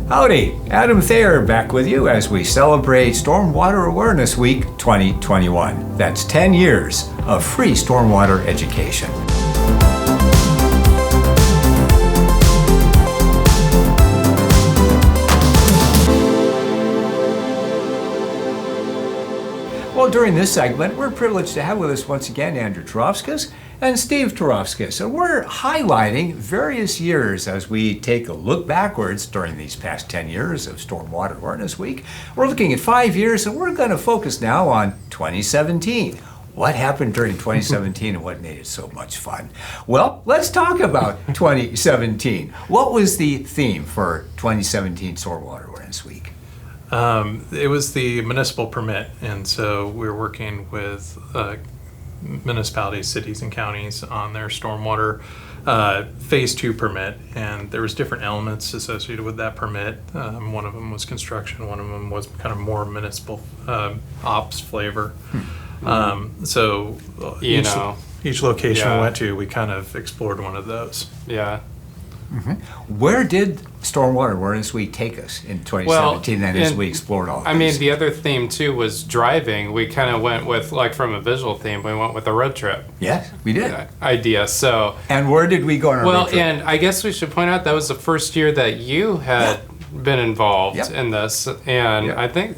Howdy, Adam Thayer back with you as we celebrate Stormwater Awareness Week 2021. That's 10 years of free stormwater education. Well, during this segment, we're privileged to have with us once again Andrew Turovskis and Steve Turovskis. And we're highlighting various years as we take a look backwards during these past 10 years of Stormwater Awareness Week. We're looking at 5 years, and we're going to focus now on 2017. What happened during 2017 and what made it so much fun? Well, let's talk about 2017. What was the theme for 2017 Stormwater Awareness Week? It was the municipal permit, and so we were working with municipalities, cities, and counties on their stormwater phase 2 permit, and there was different elements associated with that permit. One of them was construction, one of them was kind of more municipal ops flavor. So each location we went to, we kind of explored one of those. Yeah. Mm-hmm. Where did Stormwater Awareness Week take us in 2017 then as we explored all of I mean, the other theme too was driving. We kind of went with, like, from a visual theme, we went with a road trip. Yes, we did. Idea. So. And where did we go on our road trip? Well, and I guess we should point out that was the first year that you had been involved in this. And I think,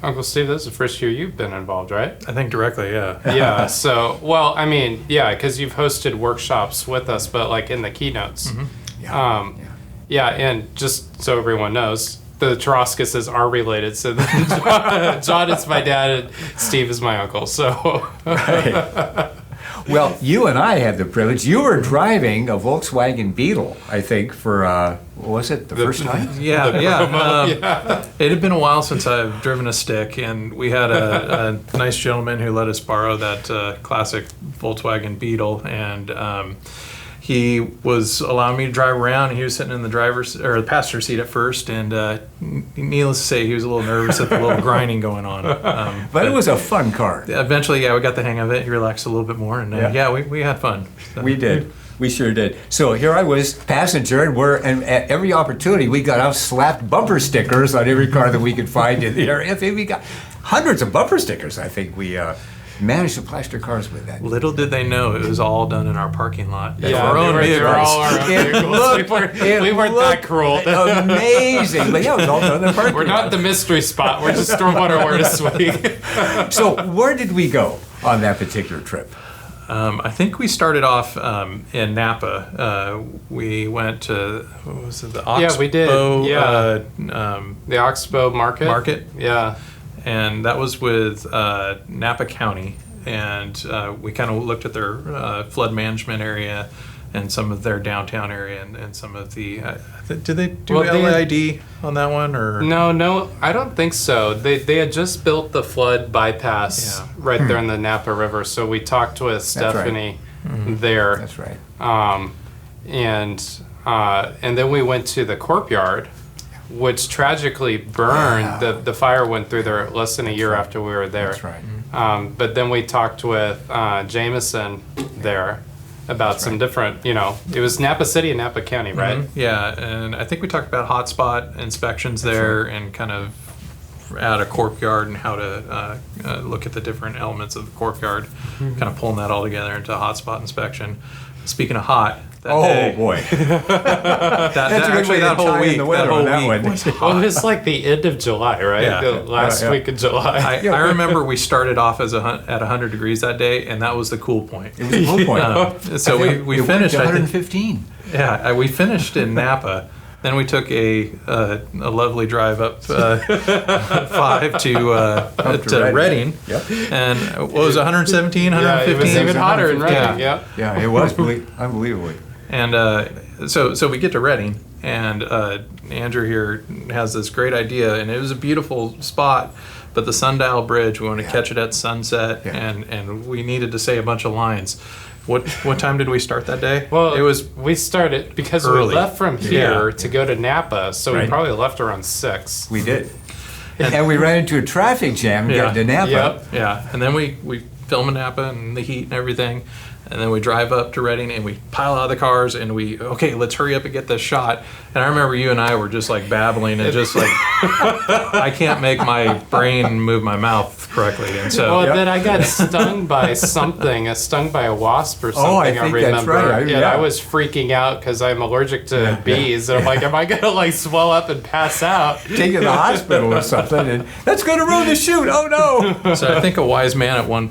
Uncle Steve, this is the first year you've been involved, right? I think directly, yeah. Yeah, so, well, I mean, because you've hosted workshops with us, but like in the keynotes. Mm-hmm. And just so everyone knows, the Turovskises are related. So John is my dad and Steve is my uncle. So, Well, you and I had the privilege. You were driving a Volkswagen Beetle, I think, for was it the first time? Yeah. It had been a while since I've driven a stick, and we had a nice gentleman who let us borrow that classic Volkswagen Beetle, and he was allowing me to drive around, and he was sitting in the the passenger seat at first, and needless to say, he was a little nervous at the little grinding going on. But it was a fun car. Eventually, we got the hang of it. He relaxed a little bit more, and we had fun. So. We did. We sure did. So here I was, passenger, and at every opportunity, we got out slapped bumper stickers on every car that we could find in the area. I think we got hundreds of bumper stickers. I think we managed to plaster cars with that. Little did they know it was all done in our parking lot. Yeah, our own vehicles. They were all our own vehicles. We weren't that cruel. Amazing. But yeah, it was all done in the parking lot. We're not the mystery spot. We're just Stormwater Awareness Week. So where did we go on that particular trip? I think we started off in Napa. We went to, what was it, the Oxbow? Yeah, we did. The Oxbow Market. Yeah. And that was with Napa County, and we kind of looked at their flood management area and some of their downtown area and some of the. Did they do LID on that one or? No, I don't think so. They had just built the flood bypass right there in the Napa River, so we talked with Stephanie there. That's right. And then we went to the courtyard, which tragically burned. The fire went through there less than a year after we were there. That's right. But then we talked with Jameson there about some different, it was Napa City and Napa County, right? Mm-hmm. Yeah, and I think we talked about hotspot inspections there and kind of at a courtyard and how to look at the different elements of the courtyard, kind of pulling that all together into a hotspot inspection. Speaking of hot, that boy. that whole week was hot. Well, it was like the end of July, right? Yeah. The last week of July. I remember we started off at 100 degrees that day, and that was the cool point. It was a cool point. So we finished. 115. We finished in Napa. Then we took a lovely drive up 5 to Redding. Yep. And what was it, 117, 115? Yeah, it was even hotter in Redding. Yeah, it was unbelievably. And so we get to Redding, and Andrew here has this great idea, and it was a beautiful spot, but the Sundial Bridge, we want to catch it at sunset, and we needed to say a bunch of lines. What time did we start that day? Well, we started because early. We left from here to go to Napa, so we probably left around 6. We did. And we ran into a traffic jam getting to Napa. Yeah, and then we film in Napa and the heat and everything. And then we drive up to Reading and we pile out of the cars and okay, let's hurry up and get this shot. And I remember you and I were just like babbling and just like, I can't make my brain move my mouth correctly. And so, Well, then I got stung by something, stung by a wasp or something. Oh, I think remember. that's right. And I was freaking out because I'm allergic to bees. And I'm like, am I going to like swell up and pass out? Take you to the hospital or something, and that's going to ruin the shoot. Oh no! So I think a wise man at one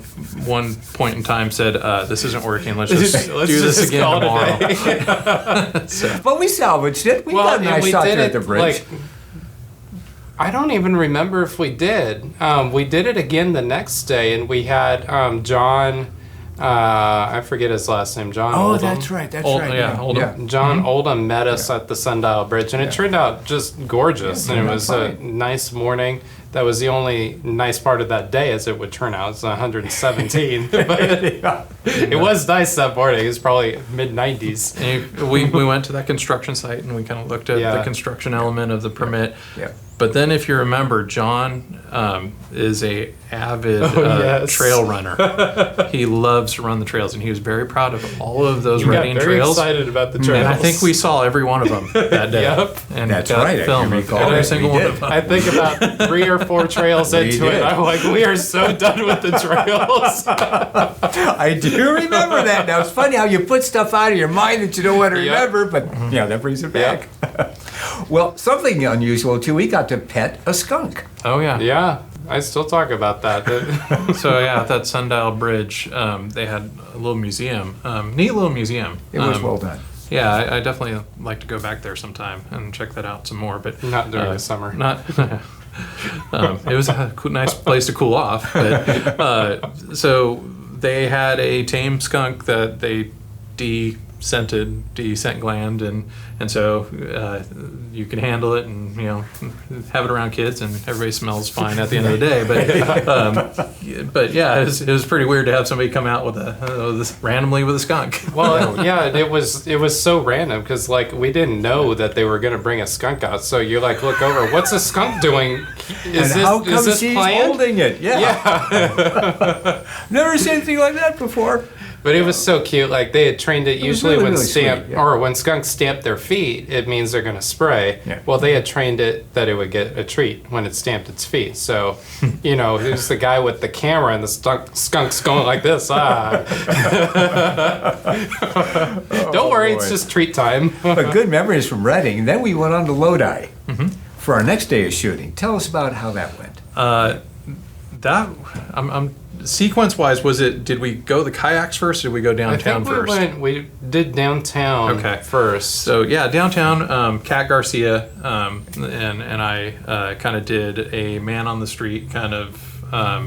point in time said, "This isn't working. Let's just do this just again call it tomorrow." But we salvaged it. We got a nice shot there at the bridge. like, I don't even remember if we did. We did it again the next day, and we had John. I forget his last name. John. Oh, Oldham. that's right. That's Old- right. yeah, Oldham. John Oldham met us at the Sundial Bridge, and it turned out just gorgeous. Yeah, and it was a fine. nice morning. That was the only nice part of that day, as it would turn out. It's 117, but it was nice that morning. It was probably mid-90s. And we went to that construction site and we kind of looked at the construction element of the permit. Yeah. But then, if you remember, John is a avid yes. trail runner. He loves to run the trails, and he was very proud of all of those You got Reading very trails. excited about the trails. And I think we saw every one of them that day. Yep. And That's got right, I film can of recall every that. single We one did. of them. I think about 3 or 4 trails We into it. did. I'm like, we are so done with the trails. I do remember that. Now it's funny how you put stuff out of your mind that you don't want to Yep. remember, but yeah, that brings it back. Well, something unusual too. We got to pet a skunk. Oh yeah. Yeah, I still talk about that. So yeah, at that Sundial Bridge, they had a little museum, neat little museum. It was well done. Yeah, I definitely like to go back there sometime and check that out some more. But Not during the summer. Not. It was a nice place to cool off. But so they had a tame skunk that they descent gland, and so you can handle it and have it around kids, and everybody smells fine at the end of the day. But yeah, it was pretty weird to have somebody come out with randomly with a skunk. Well, yeah, it was so random because like we didn't know that they were gonna bring a skunk out. So you like look over, what's a skunk doing? How come is this she's planned? holding it? Yeah. Never seen anything like that before. But it was so cute. Like they had trained it. Usually really, when really stamp sweet, yeah. or when skunks stamp their feet, it means they're going to spray. Yeah. Well, they had trained it that it would get a treat when it stamped its feet. So, who's the guy with the camera and the skunk's going like this? Don't worry, boy. it's just treat time. But good memories from Reading. Then we went on to Lodi for our next day of shooting. Tell us about how that went. I'm sequence-wise, did we go the kayaks first, or did we go downtown first? We did downtown first. So yeah, downtown, Kat Garcia and I kind of did a man on the street kind of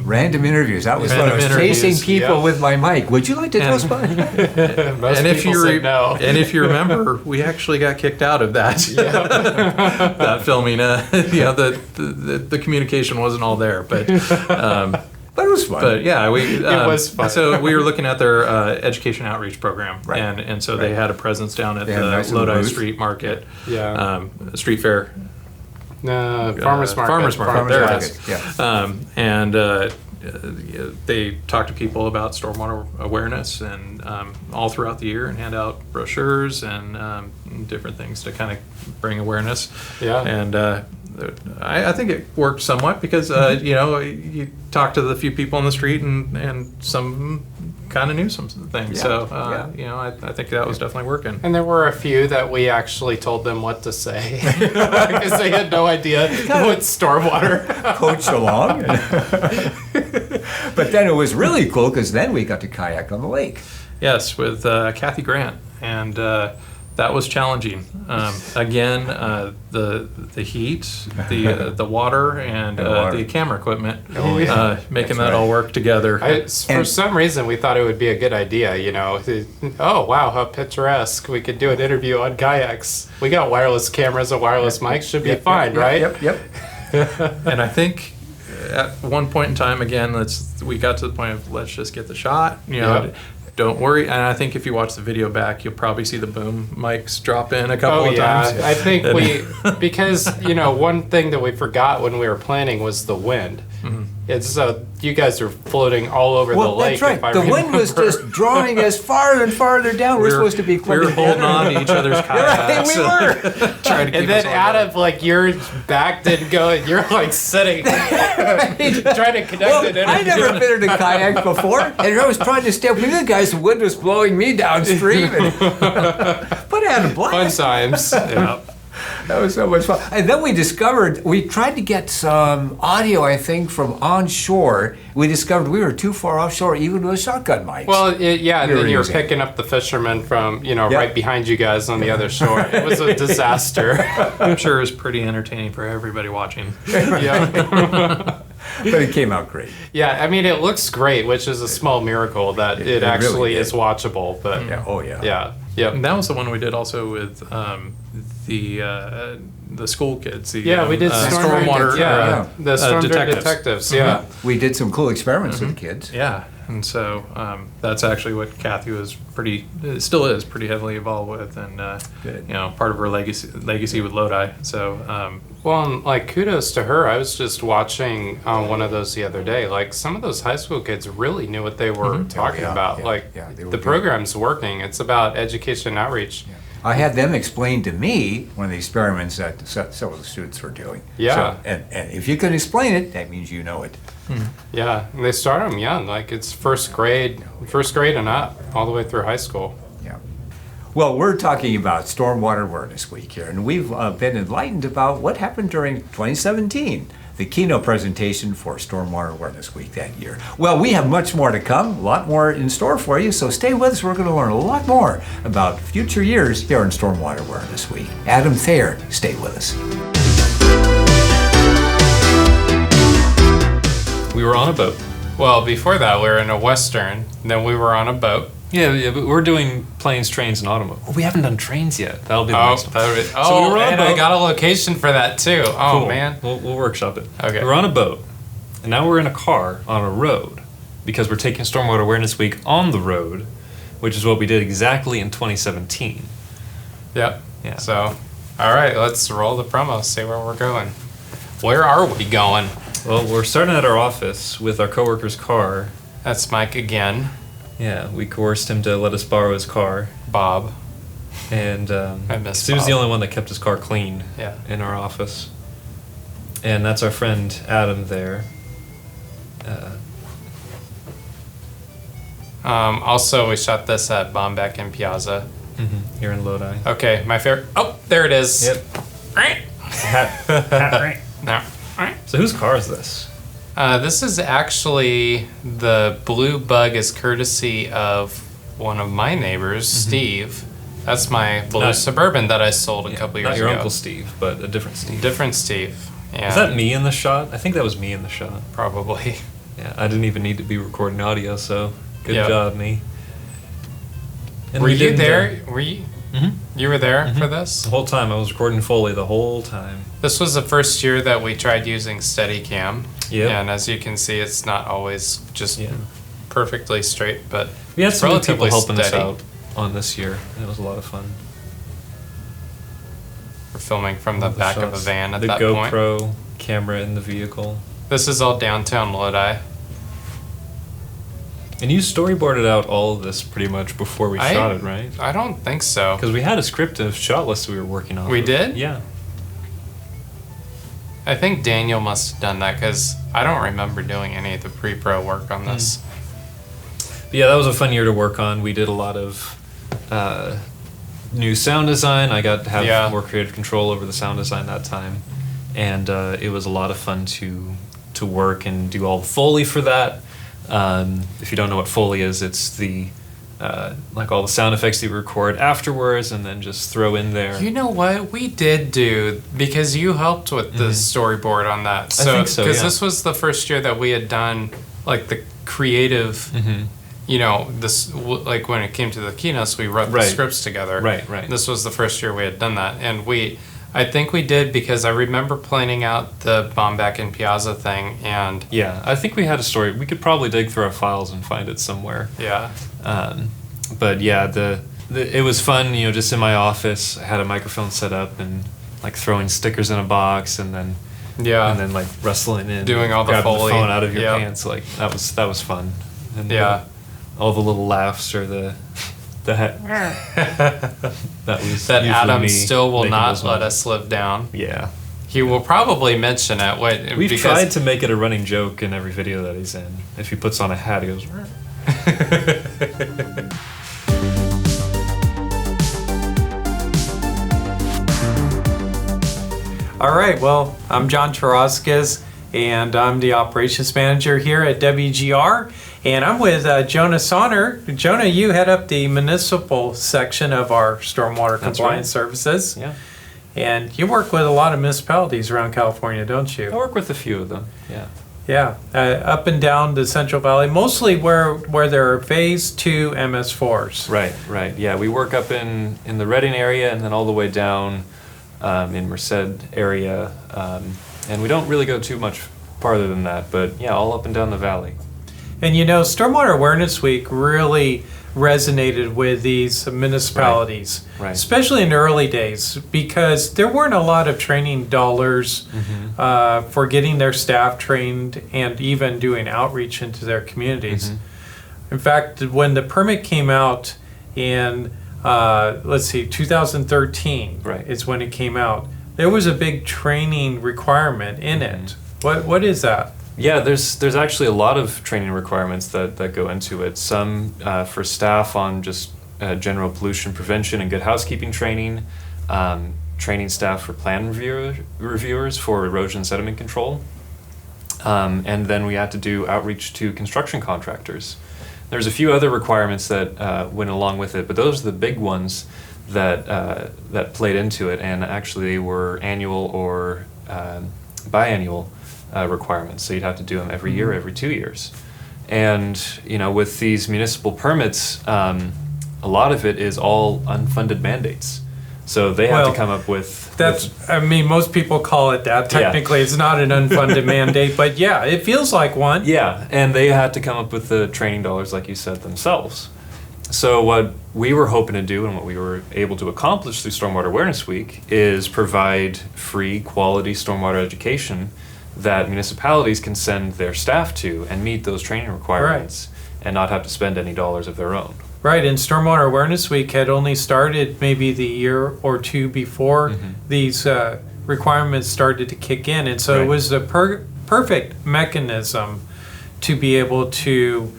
Random interviews. That was Random fun. I was interviews, chasing people yeah. with my mic. Would you like to tell us about it? Most and if people you said no. and if you remember, we actually got kicked out of that that filming. The communication wasn't all there, but But it was fun. But yeah, It was fun. So we were looking at their education outreach program, Right. and so they had a presence down at They had a the nice little Lodi booth. Street Market, Yeah. Street Fair. Farmers Market. Farmers Market. Farmers There it Market, is. yeah. And they talk to people about stormwater awareness and all throughout the year, and hand out brochures and different things to kind of bring awareness. Yeah. And I think it worked somewhat because you talk to the few people on the street and some kind of knew some things. Yeah. So Yeah. I think that was definitely working. And there were a few that we actually told them what to say because they had no idea what stormwater. Coach along. But then it was really cool because then we got to kayak on the lake. Yes, with Kathy Grant, and that was challenging. Again, the heat, the water, and water. the camera equipment, Oh, yeah. making That's that all right. work together. For some reason, we thought it would be a good idea. Oh wow, how picturesque! We could do an interview on kayaks. We got wireless cameras and wireless mics. Should be fine, right? Yep. And I think at one point in time, again, we got to the point of let's just get the shot. Yep. Don't worry. And I think if you watch the video back, you'll probably see the boom mics drop in a couple Oh of yeah, times. I think because one thing that we forgot when we were planning was the wind. And so you guys are floating all over the lake. That's right. if I The wind was remember. just drawing us farther and farther down. We're supposed to be We clumping were holding together. on to each other's Right, kayaks. we were. Trying to keep And then us all out going. of like your back didn't go, and you're like sitting, trying to connect Well, it in. I never been in a kayak before, and I was trying to stay up with the guys. The wind was blowing me downstream, but I had a Fun blast. times. Yeah. That was so much fun. And then we tried to get some audio, I think, from onshore. We discovered we were too far offshore, even with shotgun mics. Well, and We then were you were using. picking up the fishermen from, Yep. right behind you guys on the other shore. It was a disaster. I'm sure it was pretty entertaining for everybody watching. Yeah. But it came out great. Yeah, I mean, it looks great, which is a small miracle that It it really actually did. is watchable. But Yeah. Oh yeah. yeah, yep. And that was the one we did also with the school kids. The, Yeah, we did stormwater. Yeah, the storm detectives. detectives. Yeah. We did some cool experiments with the kids. Yeah, and so that's actually what Kathy was still is pretty heavily involved with, and Good. part of her legacy with Lodi. So Well, and like kudos to her. I was just watching one of those the other day. Like some of those high school kids really knew what they were talking yeah, about. yeah, like yeah, they were the good. program's working. It's about education outreach. I had them explain to me one of the experiments that some of the students were doing. Yeah. So, and if you can explain it, that means you know it. Yeah, and they start them young. Like it's first grade and up, all the way through high school. Yeah. Well, we're talking about Stormwater Awareness Week here, and we've been enlightened about what happened during 2017, the keynote presentation for Stormwater Awareness Week that year. Well, we have much more to come, a lot more in store for you, so stay with us. We're going to learn a lot more about future years here in Stormwater Awareness Week. Adam Thayer, stay with us. We were on a boat. Well, before that, we were in a Western. Then we were on a boat. Yeah, but we're doing planes, trains, and automobiles. We haven't done trains yet. That'll be the Oh, next one. we So we were on a and I boat. got a location for that too. Oh Cool. man. We'll workshop it. Okay. We're on a boat, and now we're in a car on a road because we're taking Stormwater Awareness Week on the road, which is what we did exactly in 2017. Yep. Yeah. So, all right, let's roll the promo. See where we're going. Where are we going? Well, we're starting at our office with our coworker's car. That's Mike again. Yeah, we coerced him to let us borrow his car, Bob. and I miss he was the Bob. only one that kept his car clean Yeah. in our office. And that's our friend Adam there. Also, we shot this at Bombeck and Piazza. Here in Lodi. Okay, my favorite. Oh, there it is. Yep. Hat. No. So whose car is this? This is actually the blue bug is courtesy of one of my neighbors, Steve. That's my blue Not- Suburban that I sold a couple years Not your ago. Uncle Steve, but a different Steve. Different Steve. Yeah, Is that me in the shot? I think that was me in the shot. probably. Yeah, I didn't even need to be recording audio, so good Yep. job, me. And Were we you did, there? Were you? Mhm. You were there for this? The whole time I was recording Foley the whole time. This was the first year that we tried using Steadicam. Yep. And as you can see, it's not always just Yeah. perfectly straight, but We had it's some good people relatively helping us steady. out on this year. It was a lot of fun. We're filming from the The back of a shots. van at the that point. GoPro camera in the vehicle. This is all downtown Lodi. And you storyboarded out all of this pretty much before we shot it, right? I don't think so. Because we had a script of shot lists we were working on. We did? Yeah. I think Daniel must have done that because I don't remember doing any of the pre-pro work on this. But yeah, that was a fun year to work on. We did a lot of new sound design. I got to have Yeah. more creative control over the sound design that time, and it was a lot of fun to work and do all the Foley for that. If you don't know what Foley is, it's the like all the sound effects that you record afterwards and then just throw in there. You know what? We did do, because you helped with the storyboard on that. I think so, Because yeah. this was the first year that we had done like the creative, you know, like when it came to the keynotes, we wrote the Right. scripts together. Right. This was the first year we had done that. And I think we did because I remember planning out the Bombeck and Piazza thing, and Yeah, I think we had a story. We could probably dig through our files and find it somewhere. yeah. But yeah, it was fun, you know, just in my office. I had a microphone set up and like throwing stickers in a box and then Yeah. and then like wrestling in, Doing all the grabbing Foley. the phone out of your Yep. pants. Like that was fun. And, Yeah. all the little laughs or the that was That usually Adam me still will making not those let moments. us live down. Yeah. He will probably mention it. We've because tried to make it a running joke in every video that he's in. If he puts on a hat, he goes. All right, well, I'm John Taraskis, and I'm the operations manager here at WGR, and I'm with Jonah Sonner. Jonah, you head up the municipal section of our stormwater That's compliance right. services, Yeah. and you work with a lot of municipalities around California, don't I you? work with a few of them. Yeah. Yeah, up and down the Central Valley, mostly where there are Phase 2 MS4s. Right. Yeah, we work up in the Redding area and then all the way down in Merced area, and we don't really go too much farther than that. But yeah, all up and down the valley. And you know, Stormwater Awareness Week really resonated with these municipalities, Right. especially in the early days, because there weren't a lot of training dollars for getting their staff trained and even doing outreach into their communities. In fact, when the permit came out in, 2013 Right. is when it came out, there was a big training requirement in it. What is that? Yeah, there's actually a lot of training requirements that go into it. Some for staff on just general pollution prevention and good housekeeping training, training staff for plan reviewers for erosion sediment control, and then we had to do outreach to construction contractors. There's a few other requirements that went along with it, but those are the big ones that played into it, and actually were annual or biannual requirements. So you'd have to do them every year, every 2 years. And you know, with these municipal permits, a lot of it is all unfunded mandates. So they have Well, to come up with I mean, most people call it that. Yeah. Technically, it's not an unfunded mandate, but yeah, it feels like one. Yeah, and they had to come up with the training dollars, like you said, themselves. So what we were hoping to do and what we were able to accomplish through Stormwater Awareness Week is provide free, quality stormwater education that municipalities can send their staff to and meet those training requirements and not have to spend any dollars of their own. Right, and Stormwater Awareness Week had only started maybe the year or two before these requirements started to kick in. And so it Right. was a perfect mechanism to be able to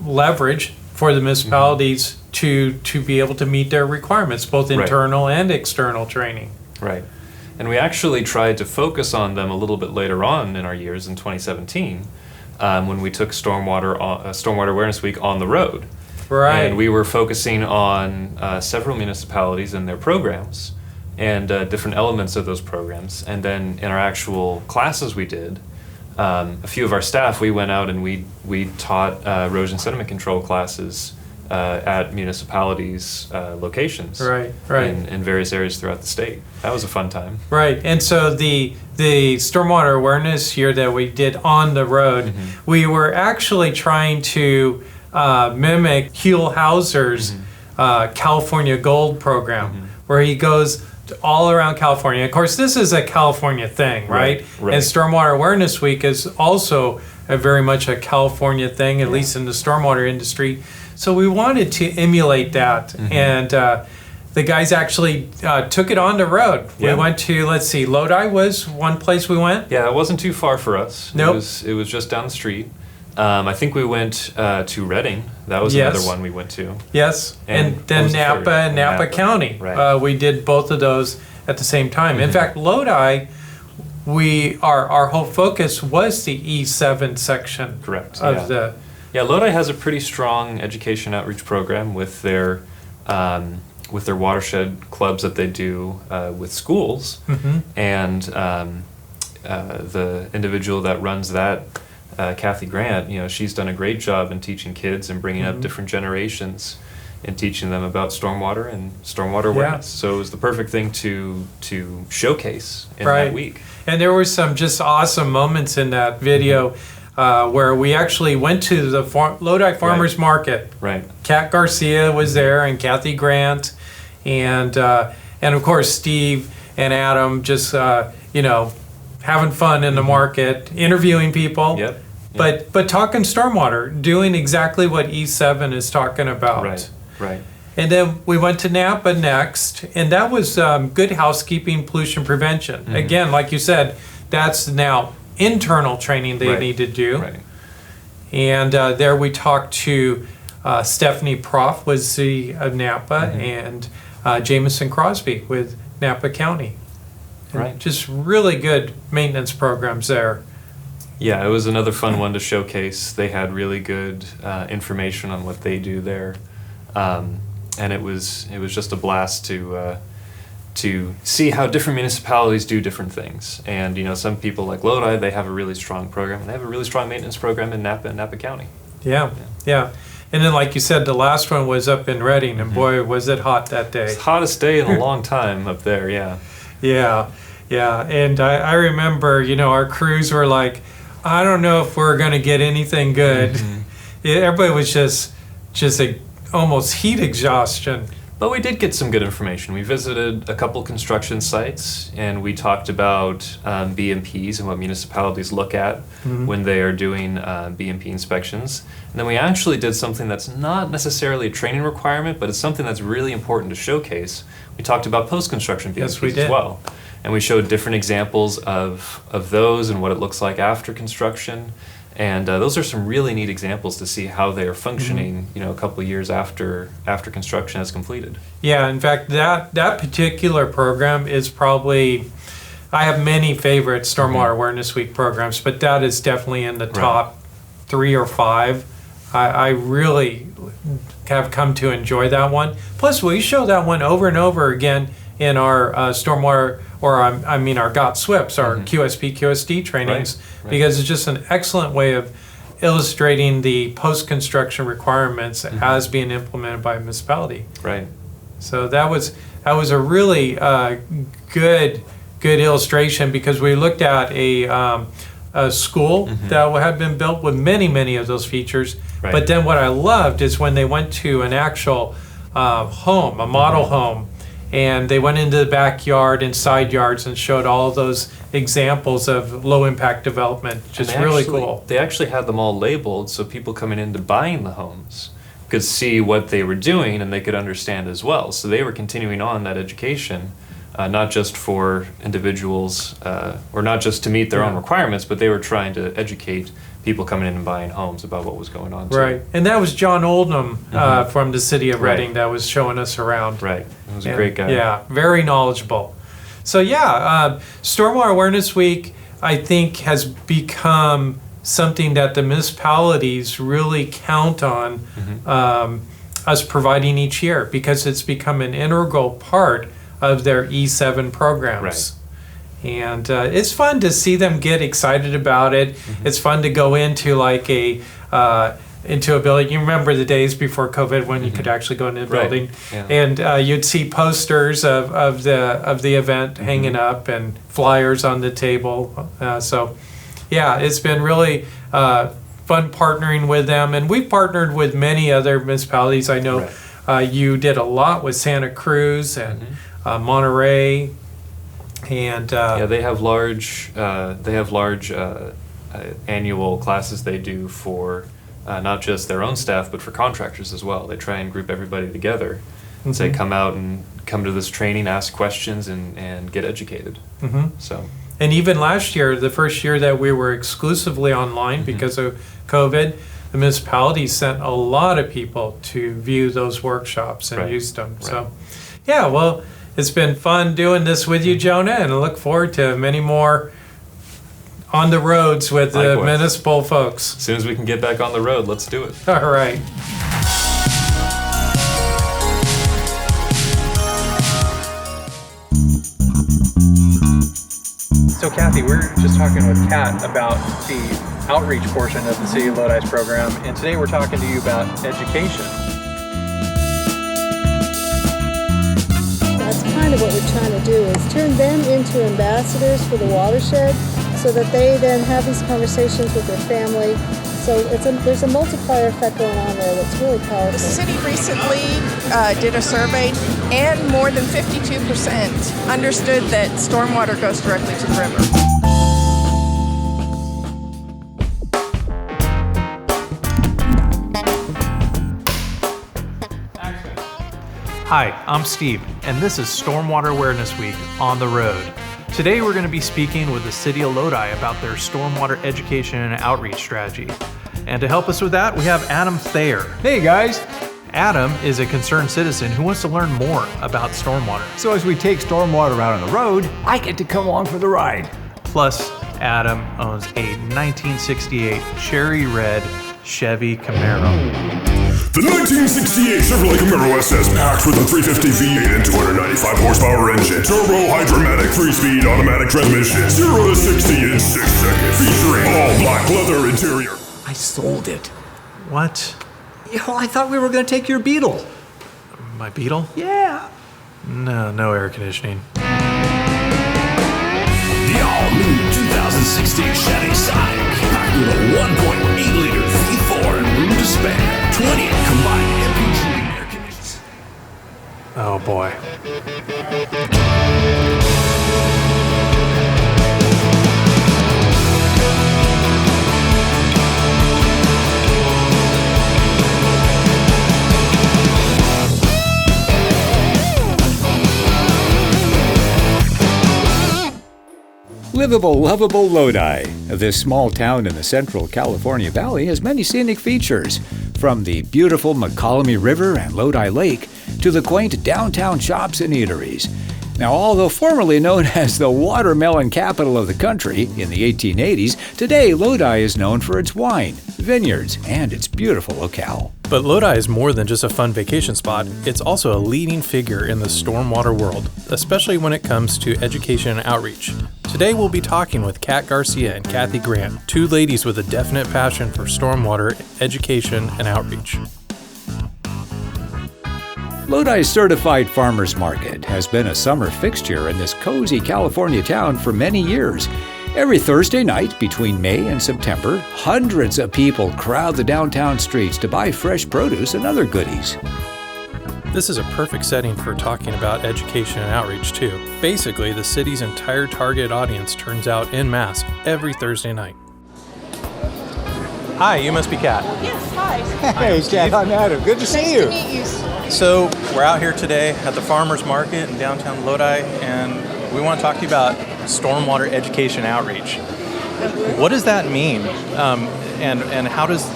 leverage for the municipalities to be able to meet their requirements, both Right. internal and external training. Right. And we actually tried to focus on them a little bit later on in our years in 2017 when we took Stormwater Awareness Week on the road. Right. And we were focusing on several municipalities and their programs and different elements of those programs. And then in our actual classes we did, a few of our staff, we went out and we taught erosion sediment control classes at municipalities' locations Right. in various areas throughout the state. That was a fun time. Right, and so the stormwater awareness year that we did on the road, we were actually trying to mimic Huell Hauser's California Gold program, where he goes all around California. Of course, this is a California thing, right? Right. And Stormwater Awareness Week is also very much a California thing, at least in the stormwater industry. So we wanted to emulate that, and the guys actually took it on the road. Yeah. We went to, let's see, Lodi was one place we went. Yeah, it wasn't too far for us. Nope. It was just down the street. I think we went to Redding. That was Yes. another one we went to. Yes, and what then was the Napa third? and Napa Napa. County. Right. We did both of those at the same time. In fact, Lodi, our whole focus was the E7 section Correct. of yeah. the. Yeah, Lodi has a pretty strong education outreach program with their watershed clubs that they do with schools, and the individual that runs that, Kathy Grant, she's done a great job in teaching kids and bringing up different generations and teaching them about stormwater and stormwater awareness. So it was the perfect thing to showcase in Right. that week. And there were some just awesome moments in that video where we actually went to the Lodi Farmers Market. Right. Kat Garcia was there, and Kathy Grant, and of course Steve and Adam just having fun in the market, interviewing people. Yep. But talking stormwater, doing exactly what E7 is talking about. Right. And then we went to Napa next, and that was good housekeeping, pollution prevention. Again, like you said, that's now internal training they need to do. Right. And there we talked to Stephanie Proff was the Napa, and Jameson Crosby with Napa County. And just really good maintenance programs there. Yeah, it was another fun one to showcase. They had really good information on what they do there, and it was just a blast to see how different municipalities do different things. And some people like Lodi, they have a really strong program, and they have a really strong maintenance program in Napa and Napa County. Yeah. And then, like you said, the last one was up in Redding, and boy, was it hot that day. It's the hottest day in a long time up there. Yeah. And I remember, our crews were like, I don't know if we're going to get anything good. Everybody was just almost heat exhaustion. But we did get some good information. We visited a couple construction sites, and we talked about BMPs and what municipalities look at when they are doing BMP inspections. And then we actually did something that's not necessarily a training requirement, but it's something that's really important to showcase. We talked about post-construction BMPs as well. And we showed different examples of those and what it looks like after construction. And those are some really neat examples to see how they are functioning, a couple of years after construction has completed. Yeah, in fact, that particular program is probably, I have many favorite Stormwater Awareness Week programs, but that is definitely in the top 3 or 5. I really have come to enjoy that one. Plus, we show that one over and over again in our stormwater, our GOT SWIPs, our QSP, QSD trainings, because it's just an excellent way of illustrating the post-construction requirements as being implemented by a municipality. Right. So that was a really good illustration, because we looked at a school that had been built with many of those features. Right. But then what I loved is when they went to an actual home, a model home, and they went into the backyard and side yards and showed all of those examples of low impact development. Just really cool. They actually had them all labeled so people coming into buying the homes could see what they were doing and they could understand as well. So they were continuing on that education, not just for individuals or not just to meet their own requirements, but they were trying to educate people coming in and buying homes about what was going on too. Right. And that was John Oldham from the city of Redding that was showing us around. Right. He was a great guy. Yeah, very knowledgeable. So Stormwater Awareness Week, I think, has become something that the municipalities really count on us providing each year, because it's become an integral part of their E7 programs. Right. And it's fun to see them get excited about it. It's fun to go into into a building. You remember the days before COVID when you could actually go into a building, and you'd see posters of the event hanging up and flyers on the table. It's been really fun partnering with them, and we've partnered with many other municipalities. I know you did a lot with Santa Cruz and Monterey. And they have large annual classes they do for not just their own staff but for contractors as well. They try and group everybody together and say come out and come to this training, ask questions, and get educated. So. And even last year, the first year that we were exclusively online because of COVID, the municipality sent a lot of people to view those workshops and used them. So, it's been fun doing this with you, Jonah, and I look forward to many more on the roads with the municipal folks. As soon as we can get back on the road, let's do it. All right. So, Kathy, we're just talking with Kat about the outreach portion of the City of Lodi's program, and today we're talking to you about education. That's kind of what we're trying to do, is turn them into ambassadors for the watershed so that they then have these conversations with their family. So there's a multiplier effect going on there that's really powerful. The city recently did a survey, and more than 52% understood that stormwater goes directly to the river. Hi, I'm Steve, and this is Stormwater Awareness Week on the road. Today we're going to be speaking with the City of Lodi about their stormwater education and outreach strategy. And to help us with that, we have Adam Thayer. Hey guys! Adam is a concerned citizen who wants to learn more about stormwater. So as we take stormwater out on the road, I get to come along for the ride. Plus, Adam owns a 1968 cherry red Chevy Camaro. The 1968 Chevrolet Camaro SS, packed with a 350 V8 and 295 horsepower engine, turbo hydromatic 3-speed automatic transmission, 0 to 60 in 6 seconds, featuring all black leather interior. I sold it. What? I thought we were going to take your Beetle. My Beetle? Yeah. No air conditioning. The all-new 2016 Chevy Sonic, packed with a 1.8-liter V4 and room to spare. 20 combined MPG air conditioners. Oh boy. Livable, lovable Lodi. This small town in the central California Valley has many scenic features, from the beautiful McCollum River and Lodi Lake to the quaint downtown shops and eateries. Now, although formerly known as the watermelon capital of the country in the 1880s, today Lodi is known for its wine, vineyards, and its beautiful locale. But Lodi is more than just a fun vacation spot. It's also a leading figure in the stormwater world, especially when it comes to education and outreach. Today we'll be talking with Kat Garcia and Kathy Grant, two ladies with a definite passion for stormwater education and outreach. Lodi's Certified Farmers Market has been a summer fixture in this cozy California town for many years. Every Thursday night between May and September, hundreds of people crowd the downtown streets to buy fresh produce and other goodies. This is a perfect setting for talking about education and outreach too. Basically, the city's entire target audience turns out en masse every Thursday night. Hi, you must be Kat. Yes, hi. Hey, Kat, I'm Adam. Good to see you. Nice to meet you. So we're out here today at the Farmers Market in downtown Lodi, and we want to talk to you about stormwater education outreach. What does that mean, and how does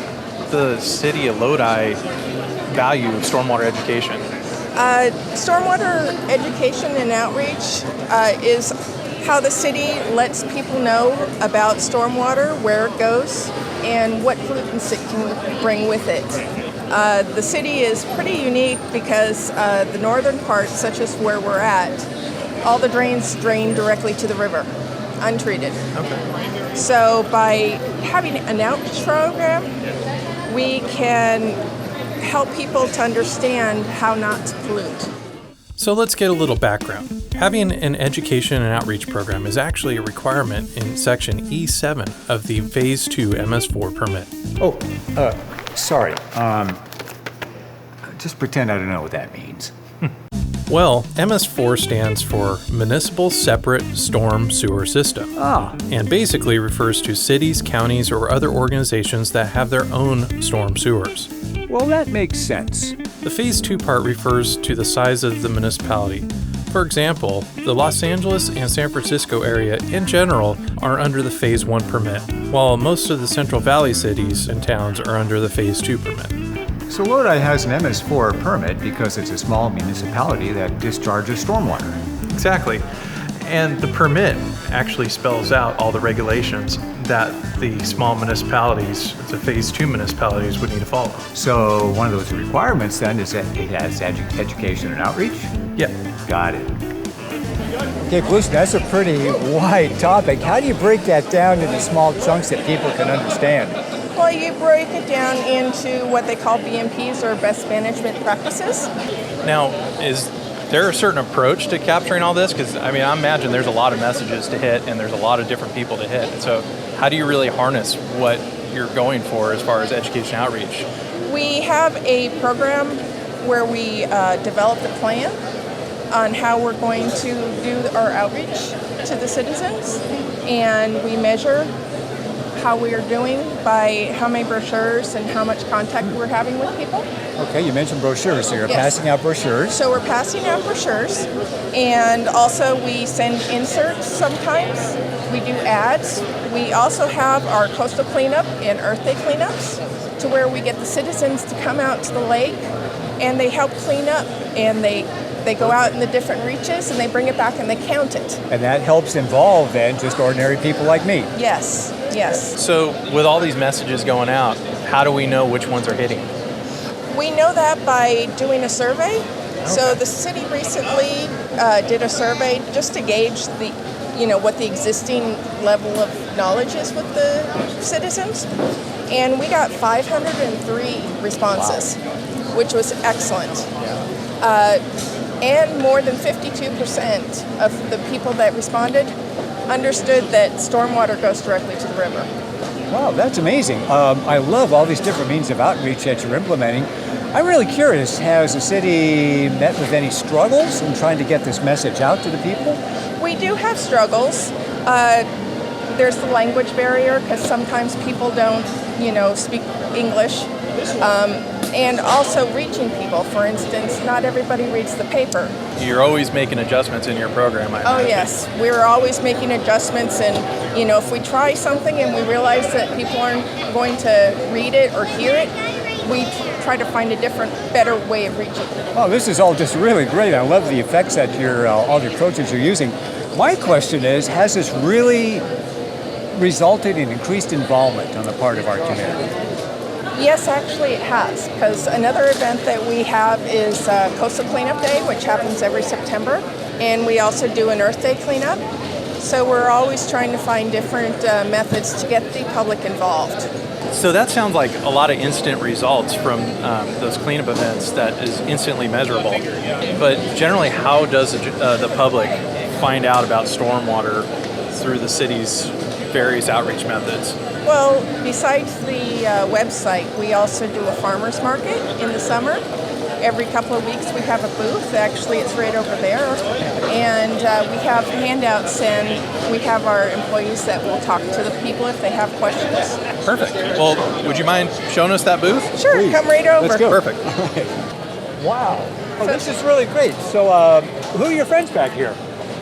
the city of Lodi value stormwater education? Stormwater education and outreach is how the city lets people know about stormwater, where it goes, and what pollutants it can bring with it. The city is pretty unique because the northern part, such as where we're at, all the drains drain directly to the river, untreated. Okay. So by having an outreach program, we can help people to understand how not to pollute. So let's get a little background. Having an education and outreach program is actually a requirement in Section E7 of the Phase 2 MS4 permit. Sorry. Just pretend I don't know what that means. Well, MS4 stands for Municipal Separate Storm Sewer System, and basically refers to cities, counties, or other organizations that have their own storm sewers. Well, that makes sense. The Phase 2 part refers to the size of the municipality. For example, the Los Angeles and San Francisco area in general are under the Phase 1 permit, while most of the Central Valley cities and towns are under the Phase 2 permit. So Lodi has an MS4 permit because it's a small municipality that discharges stormwater. Exactly. And the permit actually spells out all the regulations that the small municipalities, the Phase 2 municipalities, would need to follow. So one of those requirements then is that it has education and outreach? Yeah. Got it. Okay, Bruce, that's a pretty wide topic. How do you break that down into small chunks that people can understand? Well, you break it down into what they call BMPs, or best management practices. Now, is there a certain approach to capturing all this? Because, I imagine there's a lot of messages to hit and there's a lot of different people to hit. And so how do you really harness what you're going for as far as education outreach? We have a program where we develop the plan on how we're going to do our outreach to the citizens, and we measure how we are doing by how many brochures and how much contact we're having with people. Okay, you mentioned brochures, so you're Yes. passing out brochures. So we're passing out brochures, and also we send inserts sometimes. We do ads. We also have our coastal cleanup and Earth Day cleanups, to where we get the citizens to come out to the lake and they help clean up, and they go out in the different reaches and they bring it back and they count it. And that helps involve then just ordinary people like me. Yes, yes. So with all these messages going out, how do we know which ones are hitting? We know that by doing a survey. So the city recently did a survey just to gauge what the existing level of knowledge is with the citizens. And we got 503 responses, which was excellent. And more than 52% of the people that responded understood that stormwater goes directly to the river. Wow, that's amazing. I love all these different means of outreach that you're implementing. I'm really curious, has the city met with any struggles in trying to get this message out to the people? We do have struggles. There's the language barrier, because sometimes people don't, speak English. And also reaching people. For instance, not everybody reads the paper. You're always making adjustments in your program, I imagine. Yes, we're always making adjustments, and if we try something and we realize that people aren't going to read it or hear it, we try to find a different, better way of reaching. Oh, this is all just really great. I love the effects that all the approaches you're using. My question is, has this really resulted in increased involvement on the part of our community? Yes, actually it has, because another event that we have is Coastal Cleanup Day, which happens every September, and we also do an Earth Day cleanup. So we're always trying to find different methods to get the public involved. So that sounds like a lot of instant results from those cleanup events that is instantly measurable. But generally, how does the public find out about stormwater through the city's various outreach methods? Well, besides the website, we also do a farmer's market in the summer. Every couple of weeks we have a booth. Actually, it's right over there. And we have handouts, and we have our employees that will talk to the people if they have questions. Perfect. Well, would you mind showing us that booth? Sure, Please. come right over. Let's go. Perfect. Wow. Oh, this is really great. So who are your friends back here?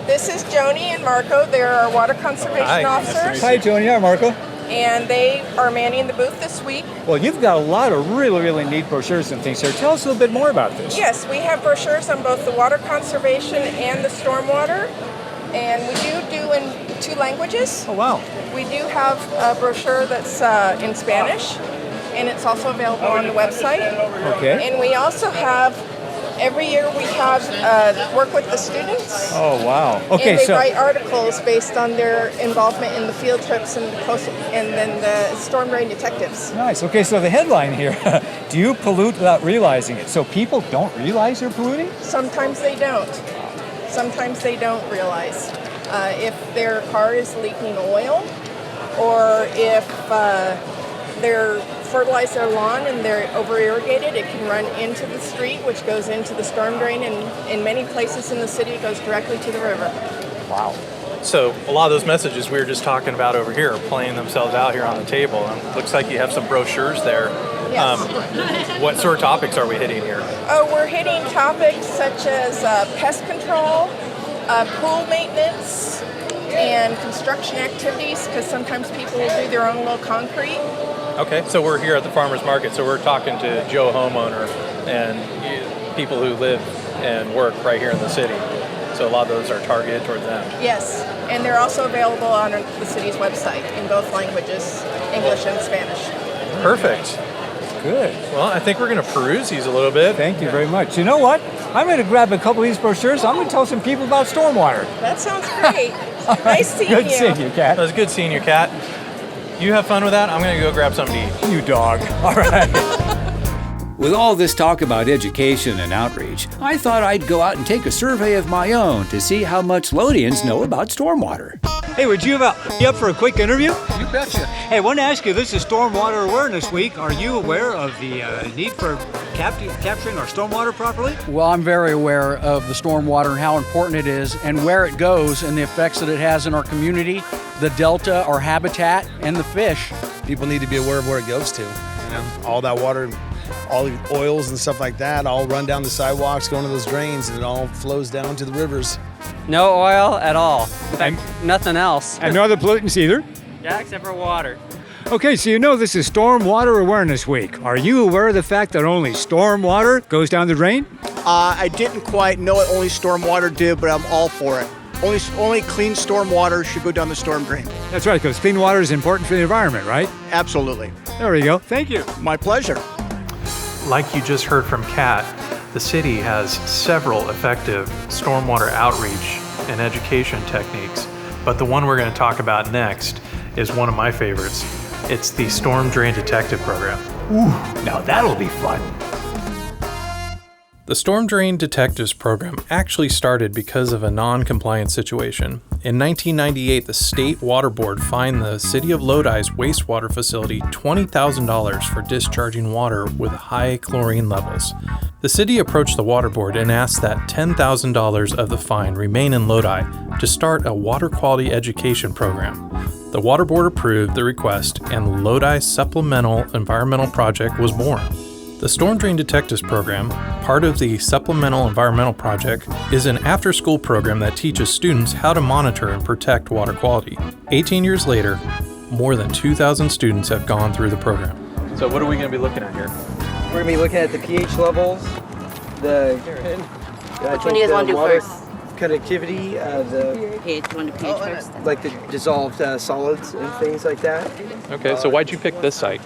This is Joni and Marco. They're our water conservation Hi. officers. Hi, Joni. Hi, Marco. And they are manning the booth this week. Well, you've got a lot of really, really neat brochures and things here. Tell us a little bit more about this. Yes, we have brochures on both the water conservation and the stormwater. And we do in 2 languages. Oh, wow. We do have a brochure that's in Spanish, and it's also available on the website. Okay. And we also have, every year we have work with the students. Oh, wow. Okay, And they so write articles based on their involvement in the field trips and the coastal, and then the storm drain detectives. nice. Okay, so the headline here, do you pollute without realizing it? So people don't realize they're polluting? Sometimes they don't. Sometimes they don't realize. If their car is leaking oil, or if they're fertilize their lawn and they're over irrigated, it can run into the street, which goes into the storm drain, and in many places in the city it goes directly to the river. Wow. So a lot of those messages we were just talking about over here are playing themselves out here on the table. And it looks like you have some brochures there. Yes. What sort of topics are we hitting here? Oh, we're hitting topics such as pest control, pool maintenance, and construction activities, because sometimes people will do their own little concrete. Okay, so we're here at the farmer's market, so we're talking to Joe homeowner and people who live and work right here in the city. So a lot of those are targeted toward them. Yes, and they're also available on the city's website in both languages, English and Spanish. Perfect. Good. Well, I think we're going to peruse these a little bit. Thank you very much. You know what? I'm going to grab a couple of these brochures. I'm going to tell some people about stormwater. That sounds great. Nice seeing Good you. seeing you, Kat. That was good seeing you, Kat. You have fun with that. I'm going to go grab something to eat. You dog. All right. With all this talk about education and outreach, I thought I'd go out and take a survey of my own to see how much Lodians know about stormwater. Hey, would you be up for a quick interview? You betcha. Hey, I want to ask you, this is Stormwater Awareness Week. Are you aware of the need for capturing our stormwater properly? Well, I'm very aware of the stormwater and how important it is and where it goes and the effects that it has in our community, the delta, our habitat, and the fish. People need to be aware of where it goes to. You know, all that water, all the oils and stuff like that, all run down the sidewalks, go into those drains, and it all flows down to the rivers. No oil at all. In fact, nothing else. And no other pollutants either? Yeah, except for water. Okay, so you know this is Stormwater Awareness Week. Are you aware of the fact that only stormwater goes down the drain? I didn't quite know what only stormwater did, but I'm all for it. Only clean stormwater should go down the storm drain. That's right, because clean water is important for the environment, right? Absolutely. There we go. Thank you. My pleasure. Like you just heard from Kat, the city has several effective stormwater outreach and education techniques, but the one we're going to talk about next is one of my favorites. It's the Storm Drain Detective Program. Ooh, now that'll be fun. The Storm Drain Detectives Program actually started because of a non-compliant situation. In 1998, the State Water Board fined the City of Lodi's wastewater facility $20,000 for discharging water with high chlorine levels. The city approached the Water Board and asked that $10,000 of the fine remain in Lodi to start a water quality education program. The Water Board approved the request, and Lodi's Supplemental Environmental Project was born. The Storm Drain Detectives Program, part of the Supplemental Environmental Project, is an after-school program that teaches students how to monitor and protect water quality. 18 years later, more than 2,000 students have gone through the program. So what are we going to be looking at here? We're going to be looking at the pH levels, the Which one do you guys want to do water first? conductivity, the pH. You want to do pH first? like the dissolved solids and things like that. Okay, so why'd you pick this site?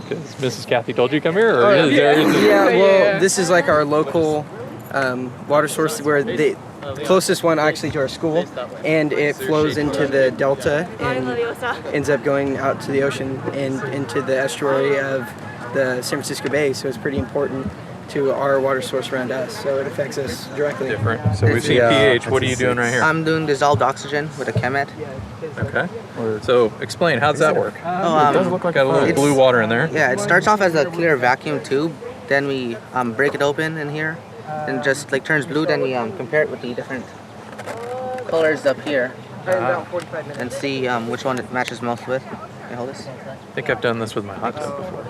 Because Mrs. Kathy told you to come here? Or This is like our local water source where the closest one actually to our school, and it flows into the delta and ends up going out to the ocean and into the estuary of the San Francisco Bay, so it's pretty important to our water source around us, so it affects us directly. Different. So we've seen pH. What are you doing right here? I'm doing dissolved oxygen with a chemet. Okay. So explain, how does that work? It does look like got a little blue water in there. Yeah, it starts off as a clear vacuum tube. Then we break it open in here, and just like turns blue. Then we compare it with the different colors up here, and see which one it matches most with. Can you hold this? I think I've done this with my hot tub before.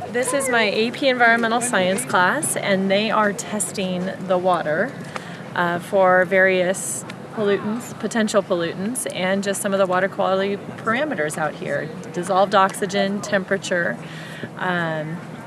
This is my AP Environmental Science class, and they are testing the water for various pollutants, potential pollutants, and just some of the water quality parameters out here. Dissolved oxygen, temperature,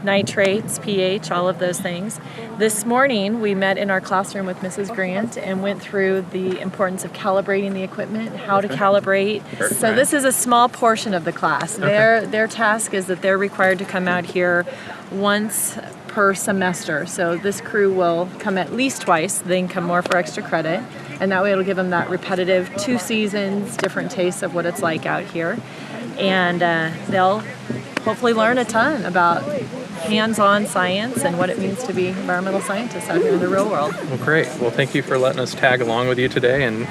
nitrates, pH, all of those things. This morning we met in our classroom with Mrs. Grant and went through the importance of calibrating the equipment, how to calibrate. So this is a small portion of the class. Their task is that they're required to come out here once per semester. So this crew will come at least twice, they can come more for extra credit, and that way it'll give them that repetitive 2 seasons, different tastes of what it's like out here. And they'll hopefully learn a ton about hands-on science and what it means to be environmental scientists out here in the real world. Well, great. Well, thank you for letting us tag along with you today and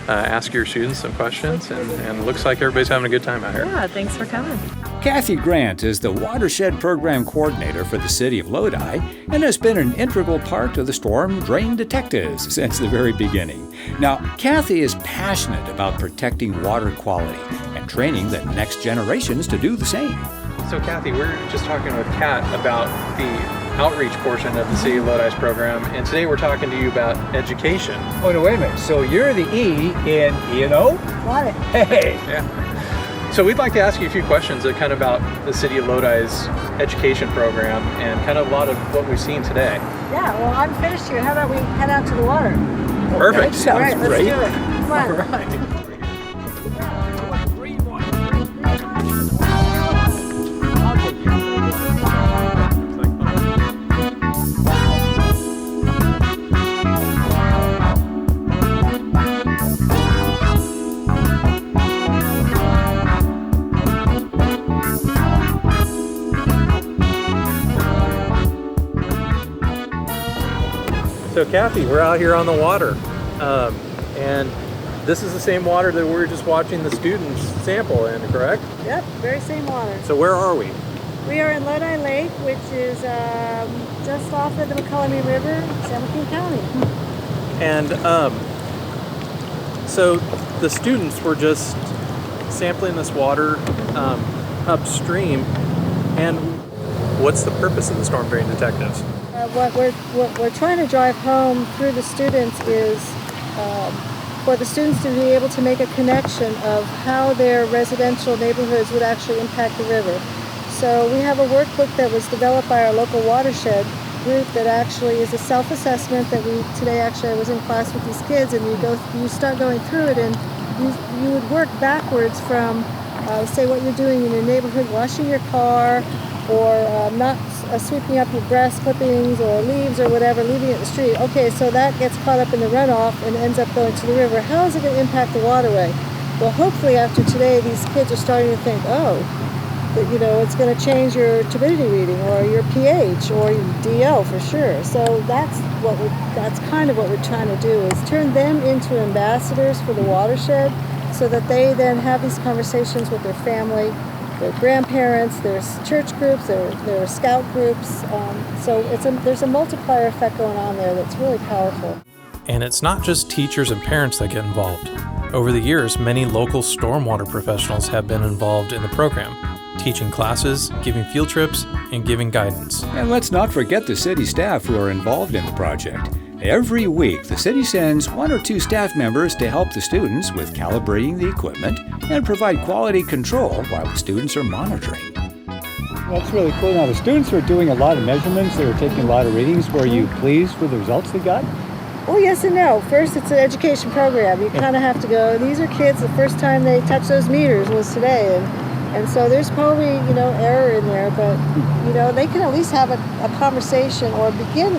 ask your students some questions. And it looks like everybody's having a good time out here. Yeah, thanks for coming. Kathy Grant is the Watershed Program Coordinator for the City of Lodi and has been an integral part of the Storm Drain Detectives since the very beginning. Now, Kathy is passionate about protecting water quality and training the next generations to do the same. So, Kathy, we're just talking with Kat about the outreach portion of the City of Lodi's program, and today we're talking to you about education. Oh, no, wait a minute. So you're the E in E&O? Got it. Hey! Yeah. So we'd like to ask you a few questions that kind of about the City of Lodi's education program and kind of a lot of what we've seen today. Yeah, well, I'm finished here. How about we head out to the water? Perfect. All right, let's do it. Come on. All right. So Kathy, we're out here on the water. And this is the same water that we were just watching the students sample in, correct? Yep, very same water. So where are we? We are in Lodi Lake, which is just off of the McCollum River, San Joaquin County. And so the students were just sampling this water upstream. And what's the purpose of the storm drain detectives? What we're trying to drive home through the students is for the students to be able to make a connection of how their residential neighborhoods would actually impact the river. So we have a workbook that was developed by our local watershed group that actually is a self-assessment that today actually I was in class with these kids, and you start going through it, and you would work backwards from say what you're doing in your neighborhood, washing your car, or not sweeping up your grass clippings or leaves or whatever, leaving it in the street. Okay, so that gets caught up in the runoff and ends up going to the river. How is it going to impact the waterway? Well, hopefully after today, these kids are starting to think, that it's going to change your turbidity reading or your pH or your DO for sure. So that's kind of what we're trying to do, is turn them into ambassadors for the watershed, so that they then have these conversations with their family, their grandparents, their church groups, their scout groups. So there's a multiplier effect going on there that's really powerful. And it's not just teachers and parents that get involved. Over the years, many local stormwater professionals have been involved in the program, teaching classes, giving field trips, and giving guidance. And let's not forget the city staff who are involved in the project. Every week, the city sends 1 or 2 staff members to help the students with calibrating the equipment and provide quality control while the students are monitoring. That's really cool. Now, the students were doing a lot of measurements. They were taking a lot of readings. Were you pleased with the results they got? Oh, yes and no. First, it's an education program. You kind of have to go. These are kids, the first time they touched those meters was today. And so there's probably, error in there. But, they can at least have a conversation or begin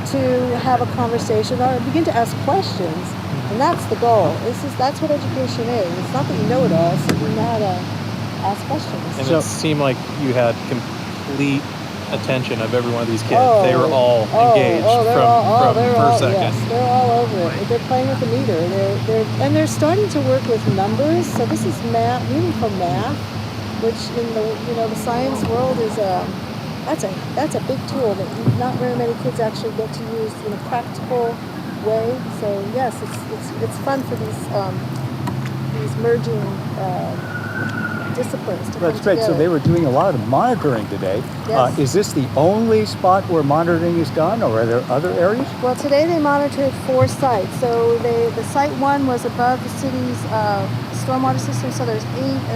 to have a conversation or begin to ask questions. And that's the goal. That's what education is. It's not that you know it all, so you know how to ask questions. And it seemed like you had complete attention of every one of these kids. They were all engaged from first second. Yes, they're all over it. They're playing with the meter. They're starting to work with numbers. So this is math, meaningful math, which in the the science world is that's a big tool that not very many kids actually get to use in a practical way. So yes, it's fun for these merging disciplines to That's come great. together. So they were doing a lot of monitoring today. Yes. Is this the only spot where monitoring is done, or are there other areas? Well, today they monitored 4 sites. So the site 1 was above the city's stormwater system. So there's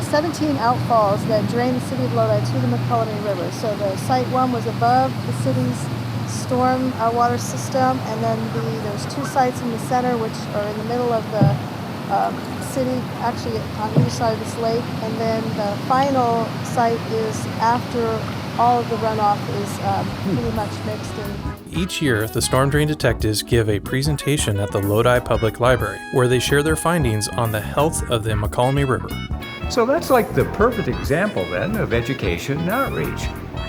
17 outfalls that drain the city of Lodi to the McCollum River. So the site 1 was above the city's storm water system, and then there's 2 sites in the center, which are in the middle of the city, actually on either side of this lake, and then the final site is after all of the runoff is pretty much mixed in. Each year, the storm drain detectives give a presentation at the Lodi Public Library, where they share their findings on the health of the McCollum River. So that's like the perfect example then of education and outreach.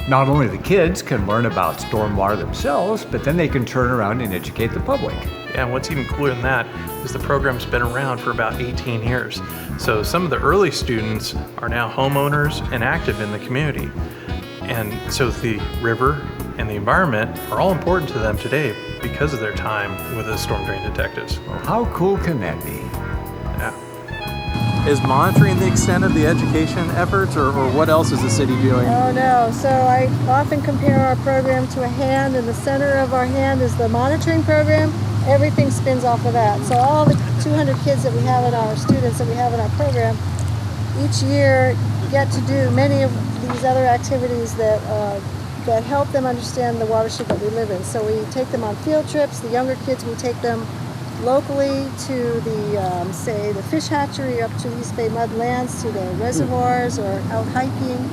Not only the kids can learn about stormwater themselves, but then they can turn around and educate the public. Yeah, and what's even cooler than that is the program's been around for about 18 years. So some of the early students are now homeowners and active in the community. And so the river and the environment are all important to them today because of their time with the storm drain detectives. Well, how cool can that be? Yeah. Is monitoring the extent of the education efforts, or what else is the city doing? Oh no, so I often compare our program to a hand. In the center of our hand is the monitoring program. Everything spins off of that. So all the 200 kids that we have in our students that we have in our program, each year get to do many of these other activities that help them understand the watershed that we live in. So we take them on field trips. The younger kids, we take them locally to the, say, the fish hatchery up to East Bay Mudlands, to the reservoirs, or out hiking.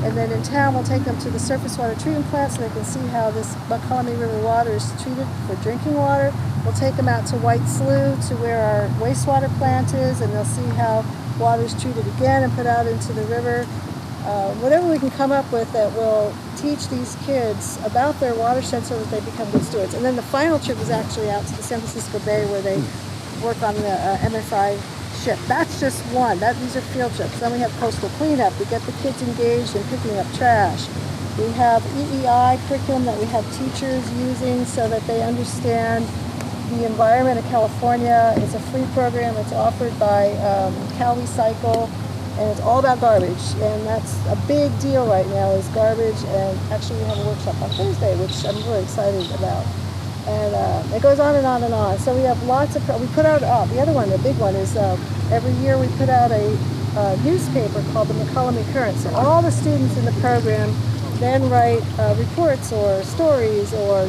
And then in town, we'll take them to the surface water treatment plant so they can see how this McCollum River water is treated for drinking water. We'll take them out to White Slough to where our wastewater plant is, and they'll see how water is treated again and put out into the river. whatever we can come up with that will teach these kids about their watershed so that they become good stewards. And then the final trip is actually out to the San Francisco Bay where they work on the MFI ship. That's just one. These are field trips. Then we have coastal cleanup. We get the kids engaged in picking up trash. We have EEI curriculum that we have teachers using so that they understand the environment of California. It's a free program. It's offered by Cal Recycle, and it's all about garbage. And that's a big deal right now is garbage. And actually we have a workshop on Thursday, which I'm really excited about. And it goes on and on and on. So we have lots of, we put out, the other one, the big one is every year we put out a newspaper called the McCollum Current. So all the students in the program then write reports or stories or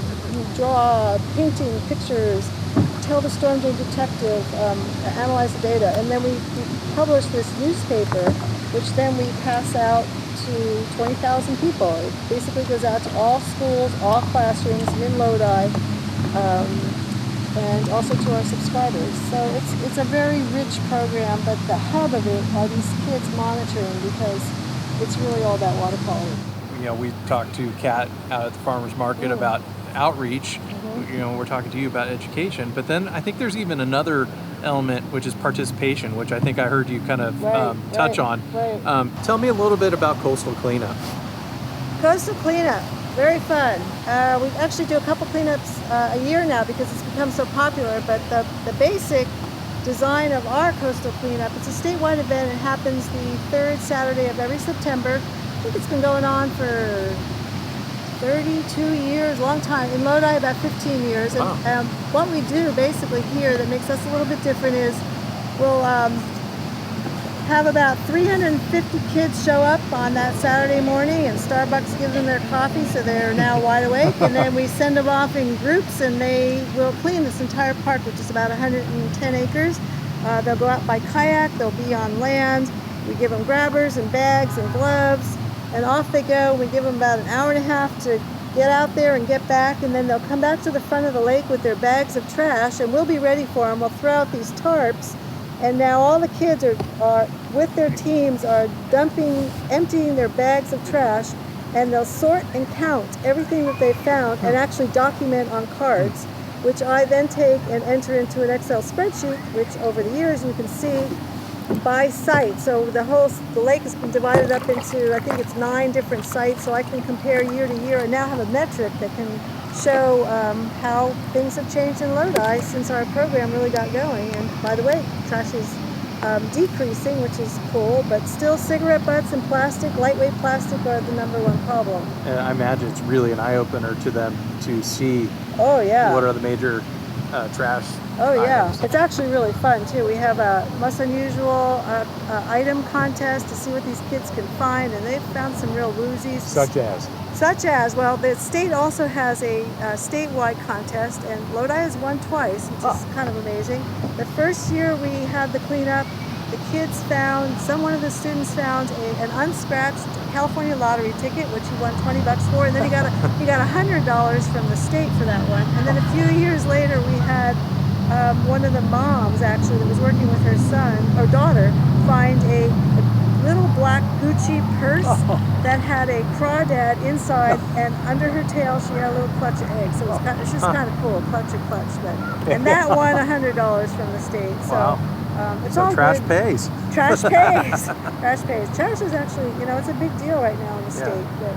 draw painting, pictures, tell the storm drain detective, analyze the data. And then we publish this newspaper, which then we pass out to 20,000 people. It basically goes out to all schools, all classrooms in Lodi, and also to our subscribers. So it's a very rich program, but the hub of it are these kids monitoring because it's really all about water quality. You know, we talked to Kat out at the farmers market about outreach. You know, we're talking to you about education, but then I think there's even another element, which is participation, which I think I heard you kind of touch on. Right. Tell me a little bit about coastal cleanup. Coastal cleanup, very fun. We actually do a couple cleanups a year now because it's become so popular, but the basic design of our coastal cleanup, it's a statewide event. It happens the third Saturday of every September. I think it's been going on for 32 years, a long time. In Lodi, about 15 years. And Wow. What we do basically here that makes us a little bit different is we'll have about 350 kids show up on that Saturday morning, and Starbucks gives them their coffee, so they're now wide awake. And then we send them off in groups, and they will clean this entire park, which is about 110 acres. They'll go out by kayak, they'll be on land. We give them grabbers and bags and gloves, and off they go. We give them about an hour and a half to get out there and get back, and then they'll come back to the front of the lake with their bags of trash, and we'll be ready for them. We'll throw out these tarps, and now all the kids are with their teams are emptying their bags of trash, and they'll sort and count everything that they found and actually document on cards, which I then take and enter into an Excel spreadsheet, which over the years you can see by site. So the lake has been divided up into, I think it's 9 different sites, so I can compare year to year and now have a metric that can show how things have changed in Lodi since our program really got going. And by the way, trash is decreasing, which is cool, but still cigarette butts and plastic, lightweight plastic, are the #1 problem. I imagine it's really an eye-opener to them to see what are the major trash items. It's actually really fun too. We have a most unusual item contest to see what these kids can find, and they've found some real woozies. Such as, well, the state also has a statewide contest, and Lodi has won twice, which is kind of amazing. The first year we had the cleanup, the kids found, one of the students found an unscratched California lottery ticket, which he won $20 for, and then he got $100 from the state for that one. And then a few years later, we had one of the moms actually that was working with her son or daughter find a little black Gucci purse that had a crawdad inside, and under her tail she had a little clutch of eggs. So it's just kind of cool, clutch. And that won $100 from the state. So it's all trash good. pays. Trash pays. Trash pays. Trash is actually, it's a big deal right now in the state. But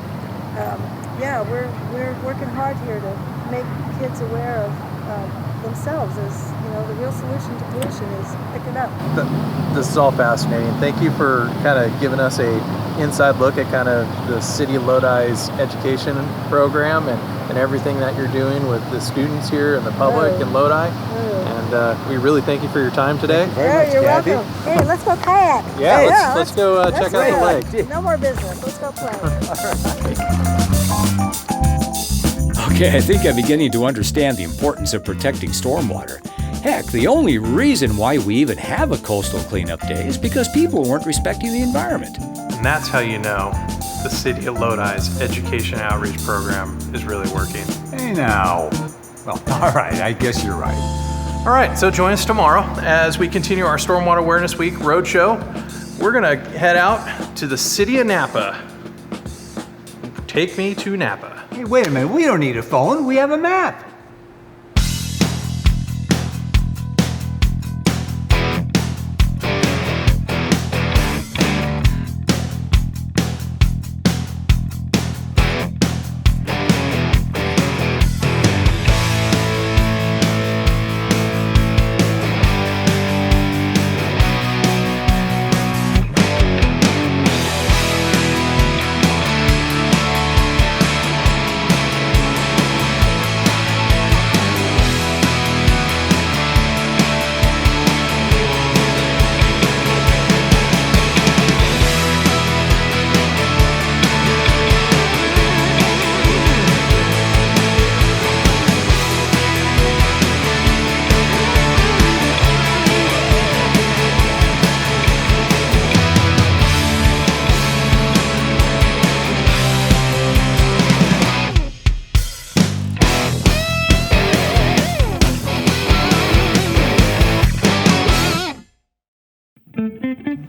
we're working hard here to make kids aware of themselves as, the real solution to pollution is pick it up. This is all fascinating. Thank you for kind of giving us a inside look at kind of the City of Lodi's education program and everything that you're doing with the students here and the public in Lodi. And we really thank you for your time today. You're welcome. Hey, let's go kayak. Let's go check out the lake. No more business. Let's go play. Okay, I think I'm beginning to understand the importance of protecting stormwater. Heck, the only reason why we even have a coastal cleanup day is because people weren't respecting the environment. And that's how you know the City of Lodi's education outreach program is really working. Hey now. Well, all right, I guess you're right. All right, so join us tomorrow as we continue our Stormwater Awareness Week Roadshow. we're gonna head out to the city of Napa. Take me to Napa. Hey, wait a minute. We don't need a phone. We have a map.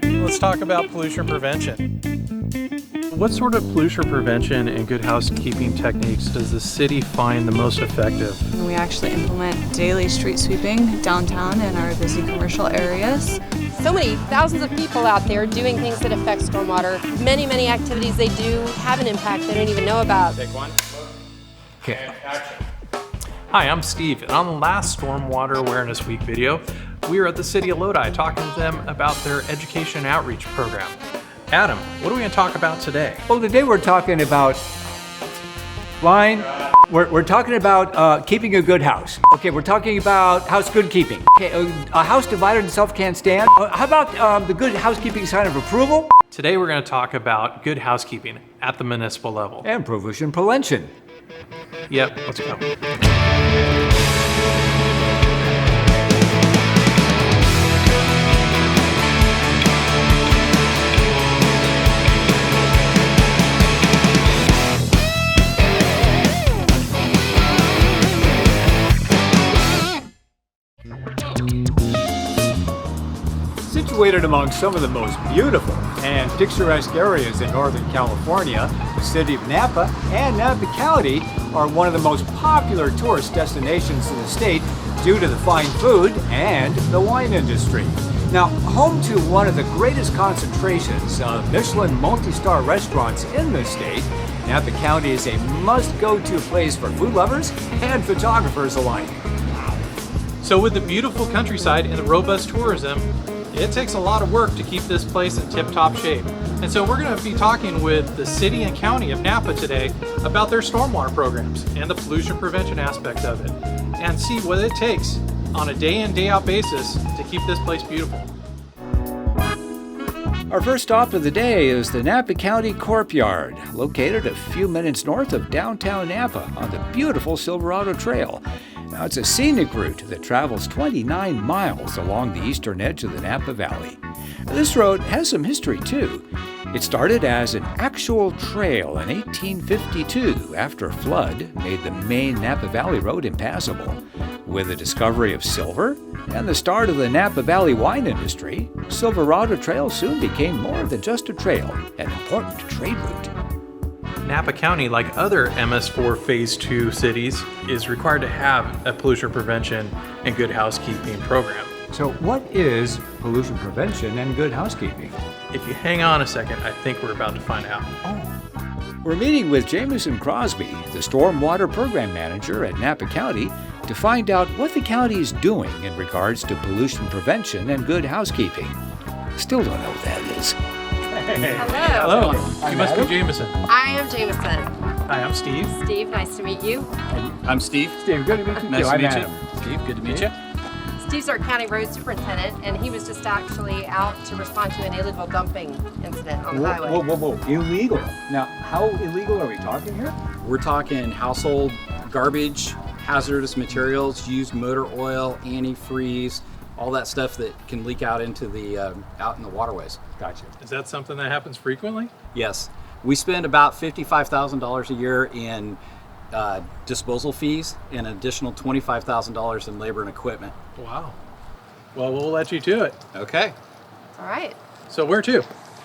Let's talk about pollution prevention. What sort of pollution prevention and good housekeeping techniques does the city find the most effective? We actually implement daily street sweeping downtown in our busy commercial areas. So many thousands of people out there doing things that affect stormwater. Many, many activities they do have an impact they don't even know about. Take one. Okay. Hi, I'm Steve, and on the last Stormwater Awareness Week video, we were at the city of Lodi talking to them about their education and outreach program. Adam, what are we going to talk about today? Well, today we're talking about We're talking about keeping a good house. Okay, we're talking about house good keeping. Okay, a house divided itself can't stand. How about the good housekeeping sign of approval? Today we're going to talk about good housekeeping at the municipal level. And pollution prevention. Yep, let's go. Situated among some of the most beautiful and picturesque areas in Northern California, the city of Napa and Napa County are one of the most popular tourist destinations in the state due to the fine food and the wine industry. Now, home to one of the greatest concentrations of Michelin multi-star restaurants in the state, Napa County is a must-go-to place for food lovers and photographers alike. So with the beautiful countryside and the robust tourism, it takes a lot of work to keep this place in tip-top shape. And so we're going to be talking with the city and county of Napa today about their stormwater programs and the pollution prevention aspect of it, and see what it takes on a day in, day out basis to keep this place beautiful. Our first stop of the day is the Napa County Courtyard, located a few minutes north of downtown Napa on the beautiful Silverado Trail. Now, it's a scenic route that travels 29 miles along the eastern edge of the Napa Valley. This road has some history, too. It started as an actual trail in 1852 after a flood made the main Napa Valley Road impassable. With the discovery of silver and the start of the Napa Valley wine industry, Silverado Trail soon became more than just a trail, an important trade route. Napa County, like other MS4 Phase 2 cities, is required to have a pollution prevention and good housekeeping program. So what is pollution prevention and good housekeeping? If you hang on a second, I think we're about to find out. We're meeting with Jameson Crosby, the Stormwater Program Manager at Napa County, to find out what the county is doing in regards to pollution prevention and good housekeeping. Still don't know what that is. Hello. Hello. You must be Jameson. I am Jameson. Hi, I'm Steve. Steve, nice to meet you. I'm Steve. Steve, good to meet you. Nice to meet you. Adam. Steve, good to meet you. Steve's our county road superintendent, and he was just actually out to respond to an illegal dumping incident on the highway. Whoa. Illegal? Now, how illegal are we talking here? We're talking household garbage, hazardous materials, used motor oil, antifreeze, all that stuff that can leak out into the out in the waterways. Gotcha. Is that something that happens frequently? Yes. We spend about $55,000 a year in disposal fees and an additional $25,000 in labor and equipment. Wow. Well, we'll let you do it. Okay. All right. So where to?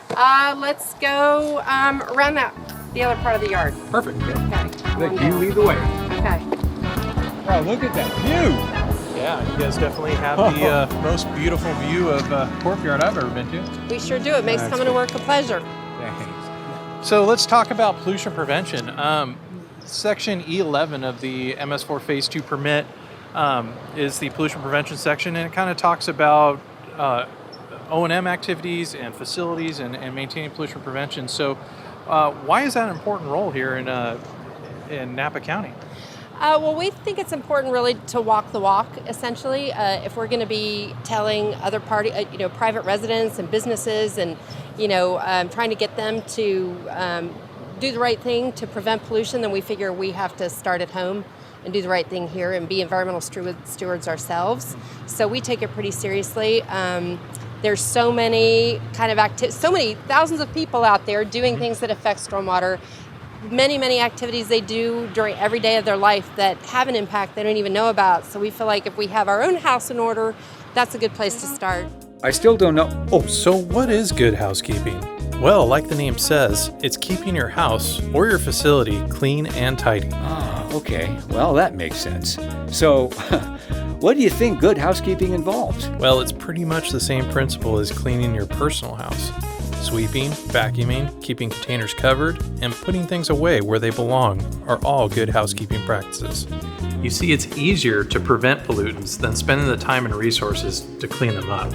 Let's go around the other part of the yard. Perfect. Okay. Let you lead the way. Okay. Oh, look at that view. Yeah, you guys definitely have the most beautiful view of courtyard I've ever been to. We sure do. It makes coming to work a pleasure. So let's talk about pollution prevention. Section E11 of the MS4 Phase 2 permit is the pollution prevention section, and it kind of talks about O&M activities and facilities and maintaining pollution prevention. So why is that an important role here in Napa County? Well, we think it's important really to walk the walk, essentially. If we're going to be telling other private residents and businesses and, trying to get them to do the right thing to prevent pollution, then we figure we have to start at home and do the right thing here and be environmental stewards ourselves. So we take it pretty seriously. There's so many so many thousands of people out there doing things that affect stormwater. Many activities they do during every day of their life that have an impact they don't even know about. So we feel like if we have our own house in order, that's a good place to start. I still don't know. Oh, so what is good housekeeping? Well, like the name says, it's keeping your house or your facility clean and tidy. Ah, okay. Well, that makes sense. So, what do you think good housekeeping involves? Well, it's pretty much the same principle as cleaning your personal house. Sweeping, vacuuming, keeping containers covered, and putting things away where they belong are all good housekeeping practices. You see, it's easier to prevent pollutants than spending the time and resources to clean them up.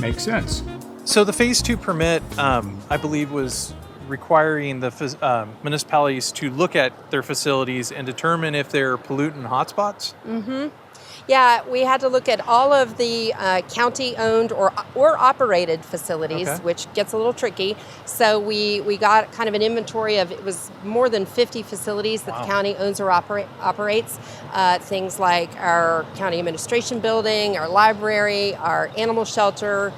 Makes sense. So the Phase 2 permit, I believe, was requiring the municipalities to look at their facilities and determine if they're pollutant hotspots? Mm-hmm. Yeah, we had to look at all of the county-owned or operated facilities, Okay. which gets a little tricky. So we got kind of an inventory of, it was more than 50 facilities that Wow. the county owns or operates. Things like our county administration building, our library, our animal shelter.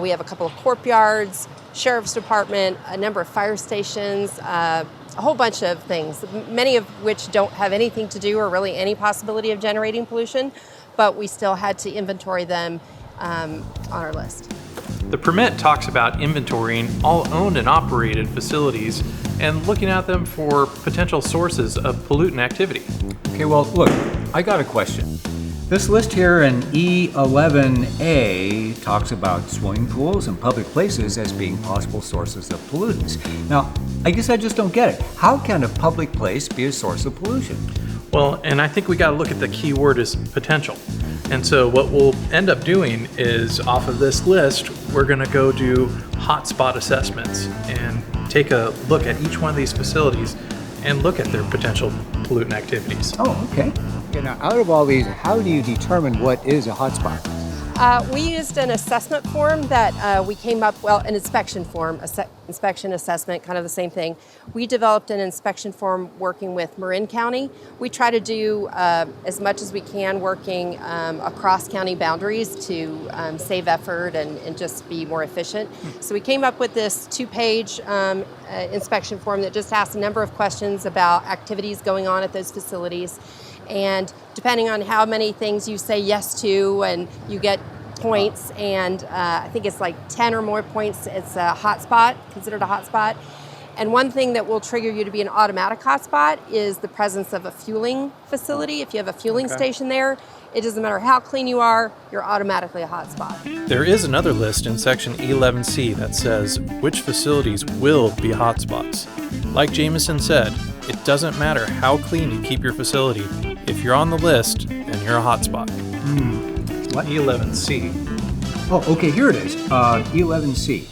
We have a couple of courtyards, sheriff's department, a number of fire stations, a whole bunch of things, many of which don't have anything to do or really any possibility of generating pollution, but we still had to inventory them on our list. The permit talks about inventorying all owned and operated facilities and looking at them for potential sources of pollutant activity. Okay, well, look, I got a question. This list here in E11A talks about swimming pools and public places as being possible sources of pollutants. Now, I guess I just don't get it. How can a public place be a source of pollution? Well, and I think we got to look at the key word as potential. And so what we'll end up doing is, off of this list, we're going to go do hotspot assessments and take a look at each one of these facilities and look at their potential pollutant activities. Oh, okay. Now, out of all these, how do you determine what is a hotspot? We used an assessment form that we came up, an inspection form, inspection assessment, kind of the same thing. We developed an inspection form working with Marin County. We try to do as much as we can working across county boundaries to save effort and just be more efficient. So we came up with this 2-page inspection form that just asks a number of questions about activities going on at those facilities. And depending on how many things you say yes to, and you get points, and I think it's like 10 or more points, it's a hotspot, considered a hotspot. And one thing that will trigger you to be an automatic hotspot is the presence of a fueling facility. If you have a fueling station there, it doesn't matter how clean you are, you're automatically a hotspot. There is another list in section E11C that says which facilities will be hotspots. Like Jameson said, it doesn't matter how clean you keep your facility. If you're on the list, then you're a hotspot. What? E11C. Oh, okay, here it is. E11C.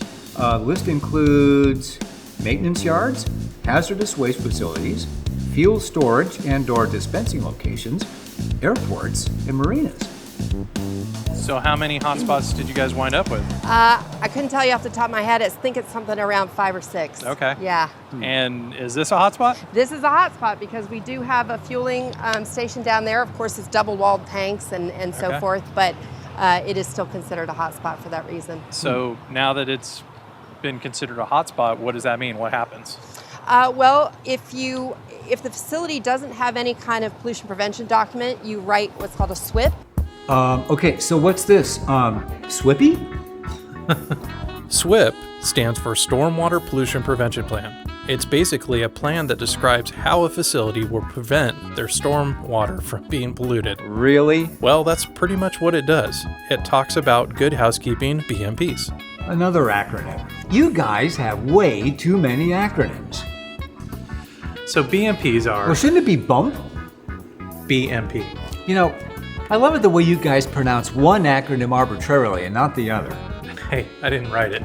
List includes maintenance yards, hazardous waste facilities, fuel storage and/or dispensing locations, airports, and marinas. So how many hotspots did you guys wind up with? I couldn't tell you off the top of my head. I think it's something around 5 or 6. Okay. Yeah. And is this a hotspot? This is a hotspot because we do have a fueling station down there. Of course, it's double-walled tanks and so Okay. forth, but it is still considered a hotspot for that reason. So now that it's been considered a hotspot, what does that mean? What happens? Well, if the facility doesn't have any kind of pollution prevention document, you write what's called a SWIP. Okay, so what's this? Swippy? SWIP stands for Stormwater Pollution Prevention Plan. It's basically a plan that describes how a facility will prevent their storm water from being polluted. Really? Well, that's pretty much what it does. It talks about good housekeeping BMPs. Another acronym. You guys have way too many acronyms. So BMPs are... Well, shouldn't it be BUMP? BMP. You know, I love it the way you guys pronounce one acronym arbitrarily and not the other. Hey, I didn't write it.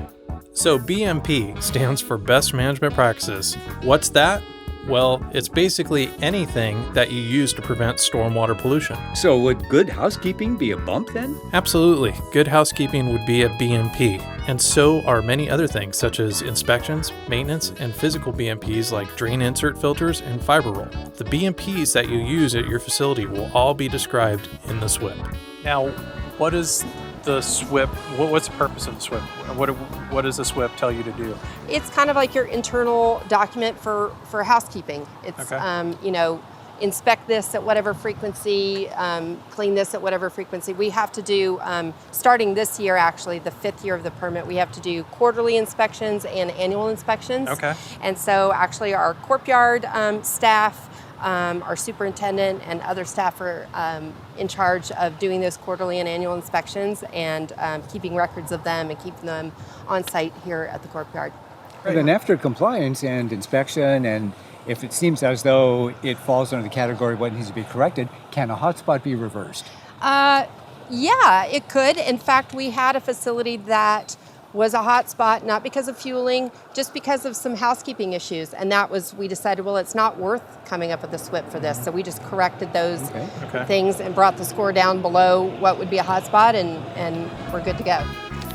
So BMP stands for Best Management Practices. What's that? Well, it's basically anything that you use to prevent stormwater pollution. So would good housekeeping be a bump then? Absolutely. Good housekeeping would be a BMP. And so are many other things such as inspections, maintenance, and physical BMPs like drain insert filters and fiber roll. The BMPs that you use at your facility will all be described in the SWIP. Now, what is the SWIP? What's the purpose of the SWIP? What does the SWIP tell you to do? It's kind of like your internal document for housekeeping. It's, Okay. Inspect this at whatever frequency, clean this at whatever frequency. We have to do, starting this year actually, the 5th year of the permit, we have to do quarterly inspections and annual inspections. Okay. And so actually our courtyard staff, our superintendent and other staff are in charge of doing those quarterly and annual inspections and keeping records of them and keeping them on site here at the courtyard. And then after compliance and inspection, and if it seems as though it falls under the category of what needs to be corrected, can a hotspot be reversed? Yeah, it could. In fact, we had a facility that was a hotspot, not because of fueling, just because of some housekeeping issues. And that was, we decided, well, it's not worth coming up with a SWIP for this. So we just corrected those things and brought the score down below what would be a hotspot, and we're good to go.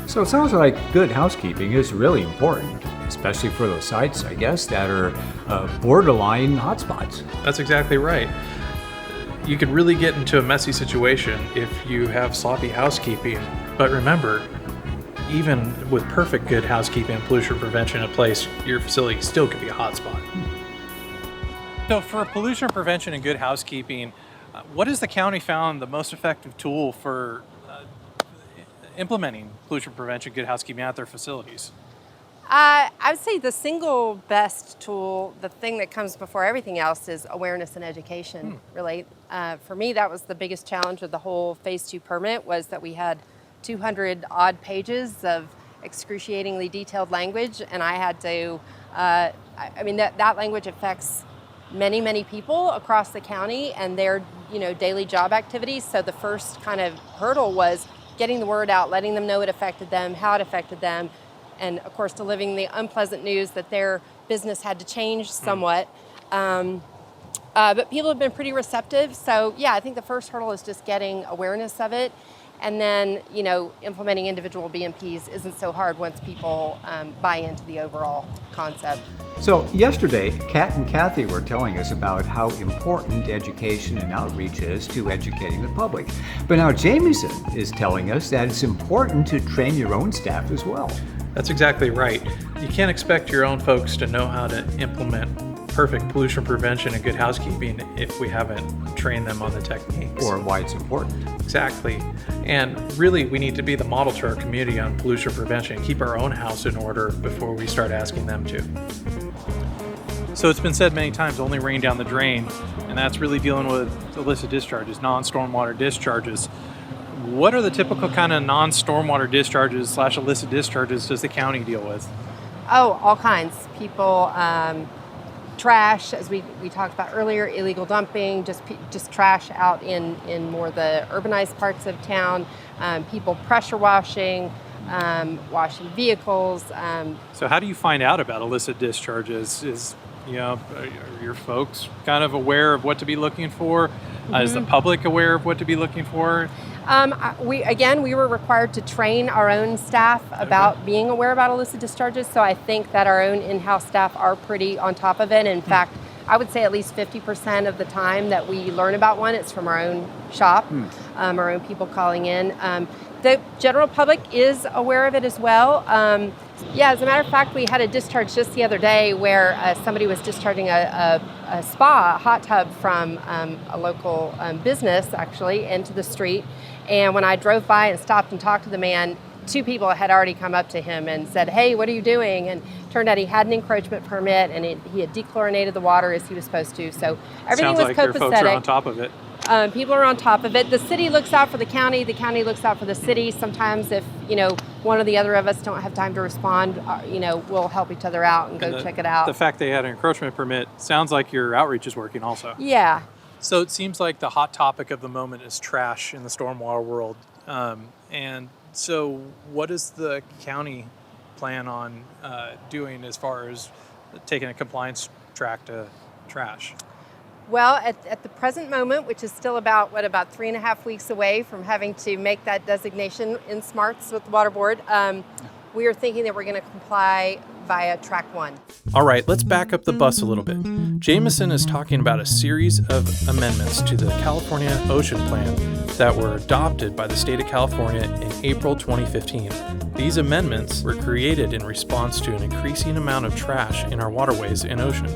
So it sounds like good housekeeping is really important, especially for those sites, I guess, that are borderline hotspots. That's exactly right. You could really get into a messy situation if you have sloppy housekeeping. But remember, even with perfect good housekeeping and pollution prevention in place, your facility still could be a hotspot. So for pollution prevention and good housekeeping, what has the county found the most effective tool for implementing pollution prevention, good housekeeping at their facilities? I would say the single best tool, the thing that comes before everything else, is awareness and education, really. For me, that was the biggest challenge of the whole Phase 2 permit, was that we had 200 odd pages of excruciatingly detailed language, and I had to, that language affects many, many people across the county and their, daily job activities. So the first kind of hurdle was getting the word out, letting them know it affected them, how it affected them, and of course delivering the unpleasant news that their business had to change somewhat. But people have been pretty receptive. So yeah, I think the first hurdle is just getting awareness of it. And then, implementing individual BMPs isn't so hard once people buy into the overall concept. So yesterday, Kat and Kathy were telling us about how important education and outreach is to educating the public. But now Jamieson is telling us that it's important to train your own staff as well. That's exactly right. You can't expect your own folks to know how to implement perfect pollution prevention and good housekeeping if we haven't trained them on the techniques. Or why it's important. Exactly. And really, we need to be the model to our community on pollution prevention and keep our own house in order before we start asking them to. So it's been said many times, only rain down the drain, and that's really dealing with illicit discharges, non-stormwater discharges. What are the typical kind of non-stormwater discharges / illicit discharges does the county deal with? Oh, all kinds. People, trash, as we talked about earlier, illegal dumping, just trash out in more the urbanized parts of town, people pressure washing, washing vehicles. So how do you find out about illicit discharges? Are your folks kind of aware of what to be looking for? Is the public aware of what to be looking for? We were required to train our own staff about being aware about illicit discharges, so I think that our own in-house staff are pretty on top of it. In fact, I would say at least 50% of the time that we learn about one, it's from our own shop, our own people calling in. The general public is aware of it as well. As a matter of fact, we had a discharge just the other day where somebody was discharging a hot tub from a local business, actually, into the street. And when I drove by and stopped and talked to the man, 2 people had already come up to him and said, "Hey, what are you doing?" And turned out he had an encroachment permit, and he had dechlorinated the water as he was supposed to. So everything Sounds was like your copacetic. folks are on top of it. People are on top of it. The city looks out for the county looks out for the city. Sometimes if, one or the other of us don't have time to respond, we'll help each other out and go check it out. The fact they had an encroachment permit sounds like your outreach is working also. Yeah. So it seems like the hot topic of the moment is trash in the stormwater world. And so what does the county plan on doing as far as taking a compliance track to trash? Well, at the present moment, which is still about 3.5 weeks away from having to make that designation in SMARTS with the Water Board, we are thinking that we're going to comply via Track 1. All right, let's back up the bus a little bit. Jameson is talking about a series of amendments to the California Ocean Plan that were adopted by the state of California in April 2015. These amendments were created in response to an increasing amount of trash in our waterways and ocean.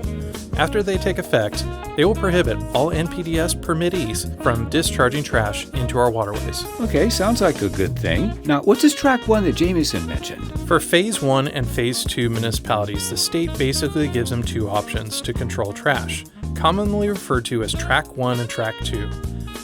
After they take effect, they will prohibit all NPDES permittees from discharging trash into our waterways. Okay, sounds like a good thing. Now, what's this Track 1 that Jameson mentioned? For Phase 1 and Phase 2 municipalities, the state basically gives them 2 options to control trash, commonly referred to as Track 1 and Track 2.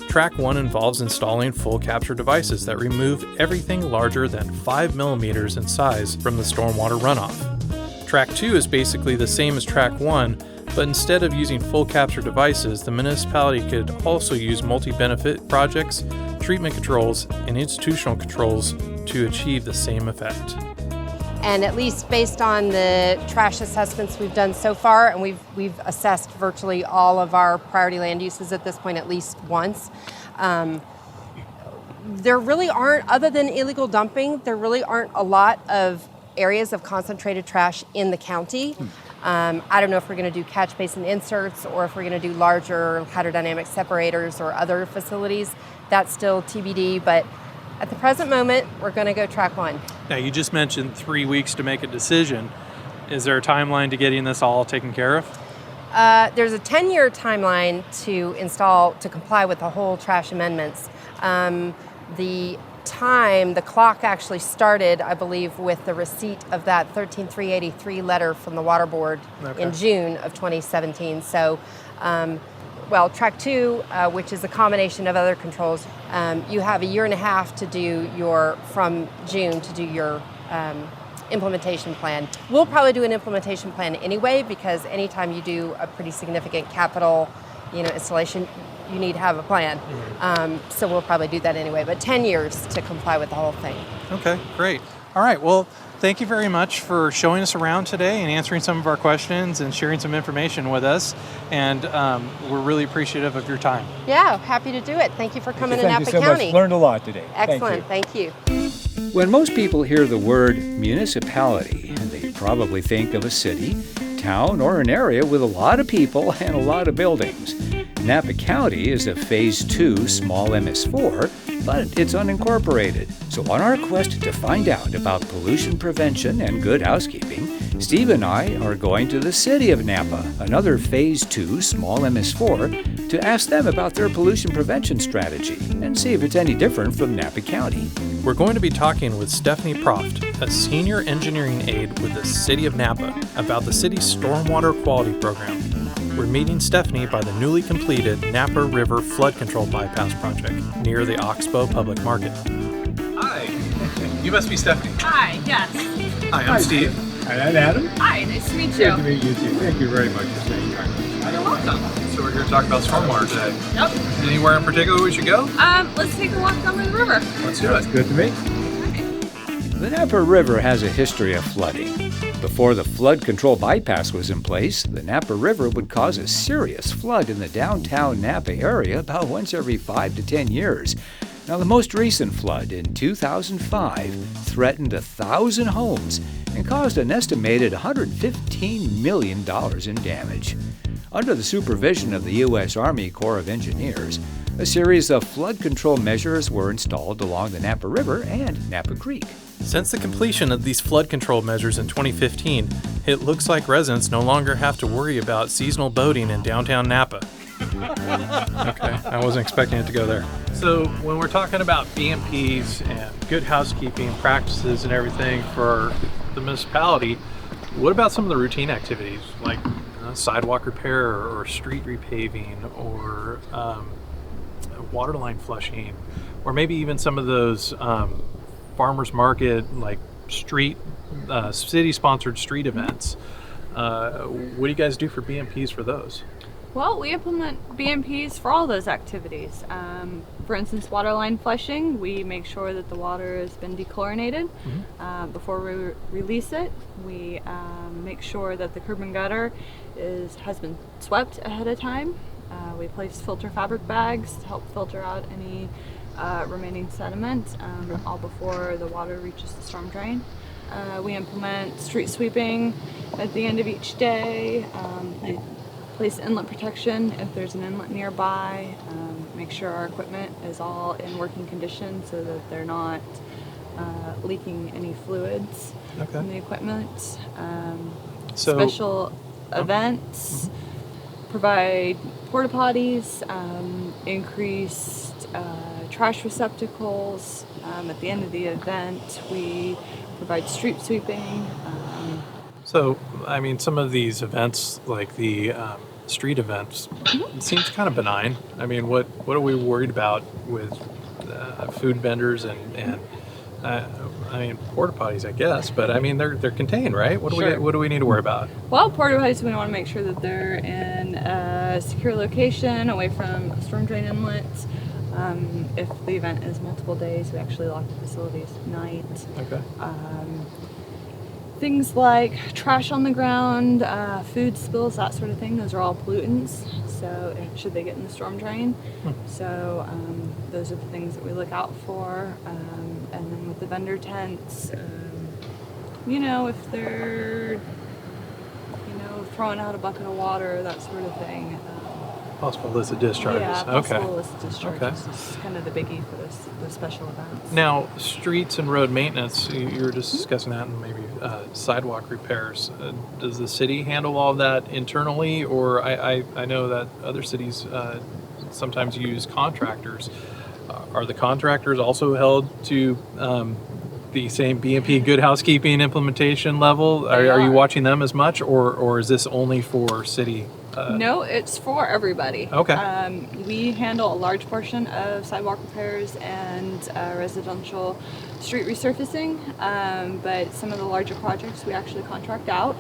Track 1 involves installing full capture devices that remove everything larger than 5 millimeters in size from the stormwater runoff. Track 2 is basically the same as Track 1, but instead of using full capture devices, the municipality could also use multi-benefit projects, treatment controls, and institutional controls to achieve the same effect. And at least based on the trash assessments we've done so far, and we've assessed virtually all of our priority land uses at this point at least once, there really aren't, other than illegal dumping, there really aren't a lot of areas of concentrated trash in the county. I don't know if we're going to do catch basin inserts or if we're going to do larger hydrodynamic separators or other facilities. That's still TBD, but at the present moment, we're going to go Track 1. Now, you just mentioned 3 weeks to make a decision. Is there a timeline to getting this all taken care of? There's a 10-year timeline to comply with the whole trash amendments. The clock actually started, I believe, with the receipt of that 13383 letter from the Water Board in June of 2017. So, Track 2, which is a combination of other controls, you have 1.5 years to do from June to do your implementation plan. We'll probably do an implementation plan anyway, because anytime you do a pretty significant capital, installation, you need to have a plan. So we'll probably do that anyway, but 10 years to comply with the whole thing. Okay, great. All right, well, thank you very much for showing us around today and answering some of our questions and sharing some information with us. And we're really appreciative of your time. Yeah, happy to do it. Thank you for coming to Napa Thank you so County. much. Learned a lot today. Excellent, thank you. When most people hear the word municipality, they probably think of a city, town, or an area with a lot of people and a lot of buildings. Napa County is a Phase 2 small MS4, but it's unincorporated. So on our quest to find out about pollution prevention and good housekeeping, Steve and I are going to the city of Napa, another Phase 2 small MS4, to ask them about their pollution prevention strategy and see if it's any different from Napa County. We're going to be talking with Stephanie Proft, a senior engineering aide with the city of Napa, about the city's stormwater quality program. We're meeting Stephanie by the newly completed Napa River Flood Control Bypass Project near the Oxbow Public Market. Hi, you must be Stephanie. Hi, yes. Hi, I'm Steve. Hi, I'm Adam. Hi, nice to meet you. Good to meet you too. Thank you very much for spending time with us. You're welcome. So we're here to talk about stormwater today. Yep. Anywhere in particular we should go? Let's take a walk down the river. Let's do it. That's good to me. The Napa River has a history of flooding. Before the flood control bypass was in place, the Napa River would cause a serious flood in the downtown Napa area about once every 5 to 10 years. Now, the most recent flood in 2005 threatened 1,000 homes and caused an estimated $115 million in damage. Under the supervision of the U.S. Army Corps of Engineers, a series of flood control measures were installed along the Napa River and Napa Creek. Since the completion of these flood control measures in 2015, it looks like residents no longer have to worry about seasonal boating in downtown Napa. Okay, I wasn't expecting it to go there. So when we're talking about BMPs and good housekeeping practices and everything for the municipality, what about some of the routine activities like sidewalk repair or street repaving or water line flushing, or maybe even some of those farmers market, like street city-sponsored street events? What do you guys do for BMPs for those? Well, we implement BMPs for all those activities. For instance, water line flushing, we make sure that the water has been dechlorinated before we release it. We make sure that the curb and gutter has been swept ahead of time. We place filter fabric bags to help filter out any remaining sediment all before the water reaches the storm drain. We implement street sweeping at the end of each day. We place inlet protection if there's an inlet nearby. Make sure our equipment is all in working condition so that they're not leaking any fluids from the equipment. Special events, provide porta potties, increased trash receptacles. At the end of the event, we provide street sweeping. So, I mean, some of these events, like the street events, it seems kind of benign. I mean, what are we worried about with food vendors and I mean, porta potties, I guess, but I mean, they're contained, right? What do we need to worry about? Well, porta potties, we want to make sure that they're in a secure location, away from storm drain inlets. If the event is multiple days, we actually lock the facilities at night. Okay. Things like trash on the ground, food spills, that sort of thing, those are all pollutants, so should they get in the storm drain. So those are the things that we look out for. And then with the vendor tents, you know, if they're, you know, throwing out a bucket of water, that sort of thing. Possible illicit discharges. Yeah, possible illicit discharges. Okay. Is kind of the biggie for the special events. Now, streets and road maintenance, you were just discussing that, and maybe sidewalk repairs. Does the city handle all of that internally, or I know that other cities sometimes use contractors. Are the contractors also held to the same BMP good housekeeping implementation level? Are you watching them as much, or is this only for city? No, it's for everybody. Okay. We handle a large portion of sidewalk repairs and residential street resurfacing, but some of the larger projects we actually contract out,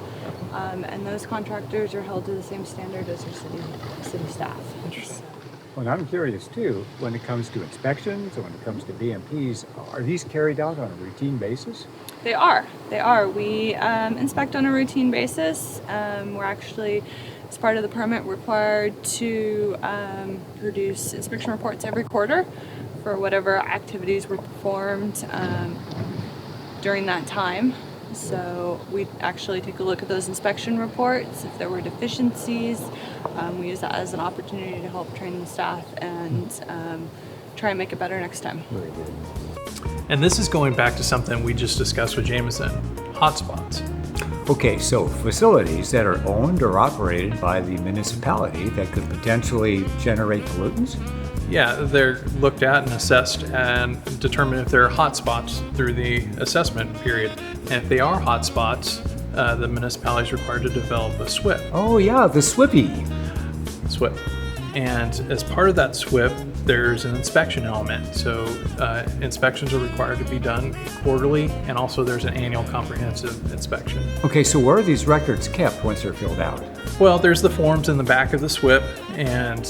and those contractors are held to the same standard as our city staff. Interesting. Well, I'm curious too, when it comes to inspections or when it comes to BMPs, are these carried out on a routine basis? They are. We inspect on a routine basis. We're actually, as part of the permit, required to produce inspection reports every quarter for whatever activities were performed during that time. So we actually take a look at those inspection reports. If there were deficiencies, we use that as an opportunity to help train the staff and try and make it better next time. Very good. And this is going back to something we just discussed with Jameson, hotspots. Okay, so facilities that are owned or operated by the municipality that could potentially generate pollutants? Yeah, they're looked at and assessed and determine if there are hotspots through the assessment period. And if they are hotspots, the municipality is required to develop a SWIP. Oh yeah, the SWIPy. SWIP. And as part of that SWIP, there's an inspection element. So inspections are required to be done quarterly, and also there's an annual comprehensive inspection. Okay, so where are these records kept once they're filled out? Well, there's the forms in the back of the SWIP, and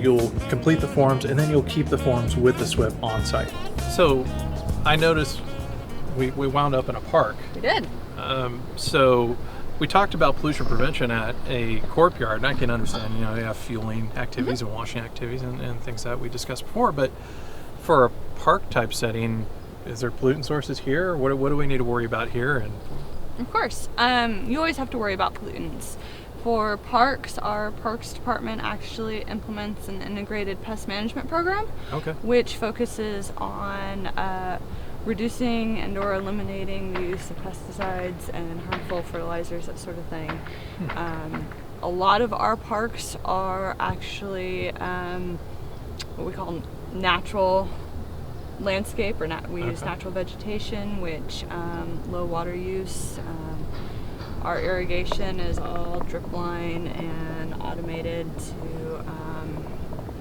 you'll complete the forms, and then you'll keep the forms with the SWIP on site. So I noticed we wound up in a park. We did. So we talked about pollution prevention at a courtyard, and I can understand, you have fueling activities and washing activities and things that we discussed before, but for a park type setting, is there pollutant sources here? What do we need to worry about here? And of course, you always have to worry about pollutants. For parks, our Parks Department actually implements an integrated pest management program, which focuses on reducing and or eliminating the use of pesticides and harmful fertilizers, that sort of thing. A lot of our parks are actually what we call natural landscape, or we use natural vegetation, which low water use. Our irrigation is all drip line and automated to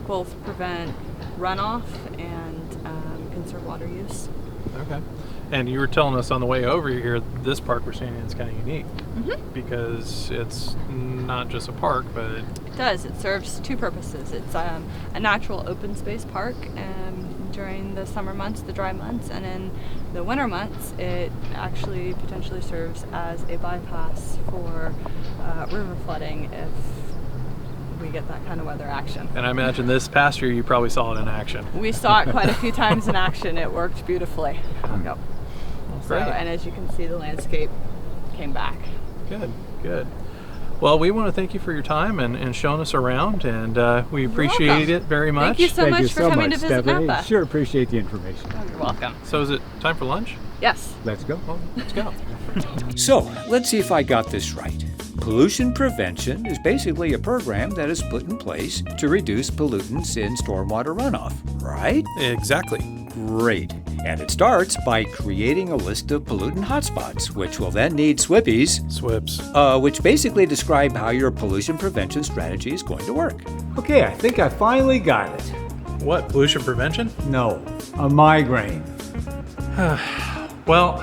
both prevent runoff and conserve water use. Okay. And you were telling us on the way over here, this park we're seeing is kind of unique because it's not just a park, but it does. It serves two purposes. It's a natural open space park during the summer months, the dry months, and in the winter months, it actually potentially serves as a bypass for river flooding if we get that kind of weather action. And I imagine this past year you probably saw it in action. We saw it quite a few times in action. It worked beautifully. Yep. So, and as you can see, the landscape came back. Good, good. Well, we want to thank you for your time and showing us around, and we appreciate it very much. Thank you so much for coming to visit Napa. Sure appreciate the information. Oh, you're welcome. So is it time for lunch? Yes. Let's go. Well, let's go. So, let's see if I got this right. Pollution prevention is basically a program that is put in place to reduce pollutants in stormwater runoff, right? Exactly. Great. And it starts by creating a list of pollutant hotspots, which will then need SWIPs, which basically describe how your pollution prevention strategy is going to work. Okay, I think I finally got it. What, pollution prevention? No, a migraine. Well,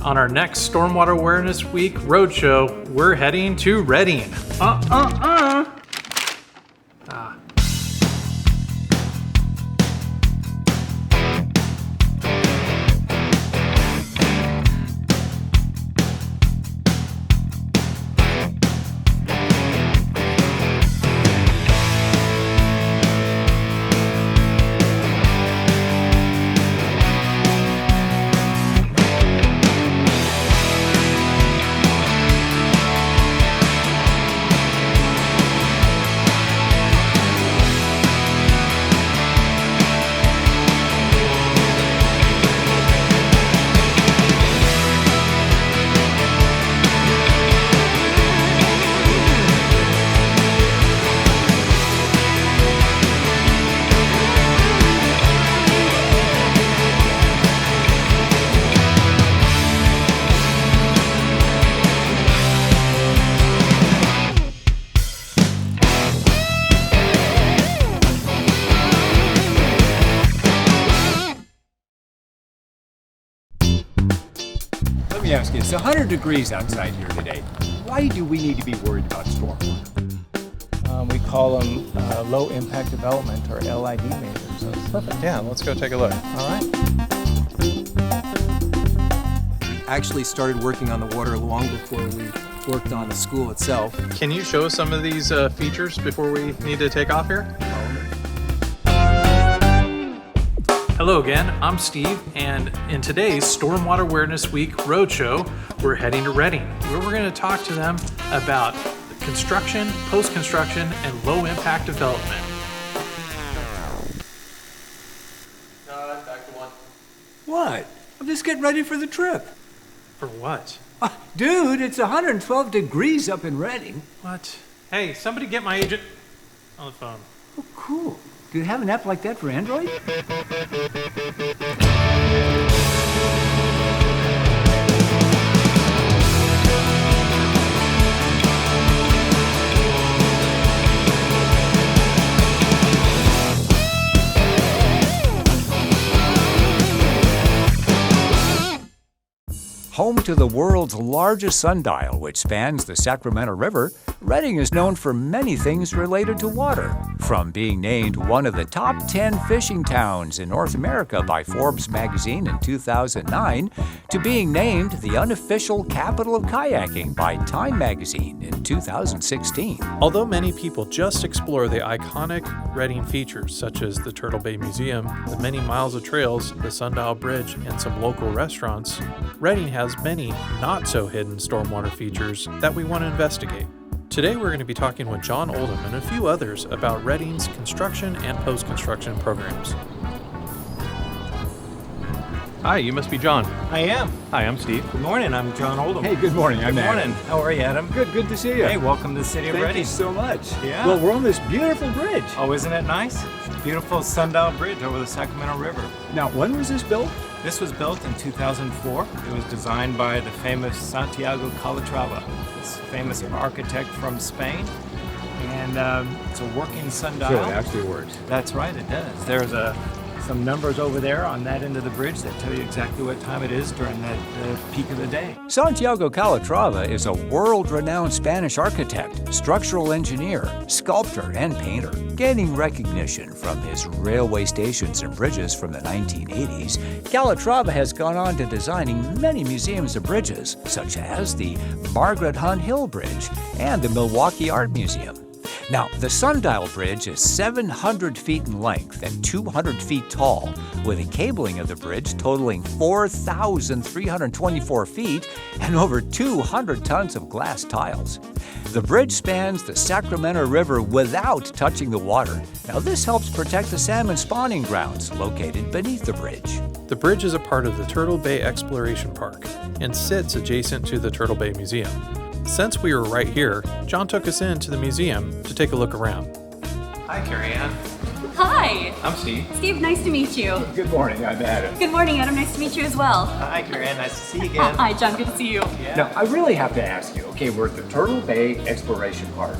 on our next Stormwater Awareness Week roadshow, we're heading to Redding. Let me ask you, it's 100 degrees outside here today. Why do we need to be worried about stormwater? We call them low impact development, or LID measures. So it's perfect. Yeah, let's go take a look. All right. Actually started working on the water long before we worked on the school itself. Can you show us some of these features before we need to take off here? Hello again, I'm Steve, and in today's Stormwater Awareness Week Roadshow, we're heading to Redding, where we're going to talk to them about construction, post-construction, and low-impact development. Back to one. What? I'm just getting ready for the trip. For what? Dude, it's 112 degrees up in Redding. What? Hey, somebody get my agent on the phone. Oh, cool. Do you have an app like that for Android? Home to the world's largest sundial, which spans the Sacramento River, Redding is known for many things related to water, from being named one of the top 10 fishing towns in North America by Forbes magazine in 2009, to being named the unofficial capital of kayaking by Time magazine in 2016. Although many people just explore the iconic Redding features, such as the Turtle Bay Museum, the many miles of trails, the Sundial Bridge, and some local restaurants, Redding has many not-so-hidden stormwater features that we want to investigate. Today we're going to be talking with John Oldham and a few others about Redding's construction and post-construction programs. Hi, you must be John. I am. Hi, I'm Steve. Good morning, I'm John Oldham. Hey, good morning. I'm Good Adam. morning. How are you, Adam? Good to see you. Hey, welcome to the city of Thank Reading. you so much. Yeah. Well, we're on this beautiful bridge. Oh, isn't it nice? Beautiful sundial bridge over the Sacramento River. Now, when was this built? This was built in 2004. It was designed by the famous Santiago Calatrava, this famous architect from Spain. And it's a working sundial. So it actually works. That's right, it does. There's some numbers over there on that end of the bridge that tell you exactly what time it is during the peak of the day. Santiago Calatrava is a world-renowned Spanish architect, structural engineer, sculptor, and painter. Gaining recognition from his railway stations and bridges from the 1980s, Calatrava has gone on to designing many museums of bridges, such as the Margaret Hunt Hill Bridge and the Milwaukee Art Museum. Now, the Sundial Bridge is 700 feet in length and 200 feet tall, with a cabling of the bridge totaling 4,324 feet and over 200 tons of glass tiles. The bridge spans the Sacramento River without touching the water. Now, this helps protect the salmon spawning grounds located beneath the bridge. The bridge is a part of the Turtle Bay Exploration Park and sits adjacent to the Turtle Bay Museum. Since we were right here, John took us into the museum to take a look around. Hi, Carrie Ann. Hi. I'm Steve. Steve, nice to meet you. Good morning, I'm Adam. Good morning, Adam. Nice to meet you as well. Hi, Carrie Ann. Nice to see you again. Hi, John. Good to see you. Now, I really have to ask you, okay, we're at the Turtle Bay Exploration Park.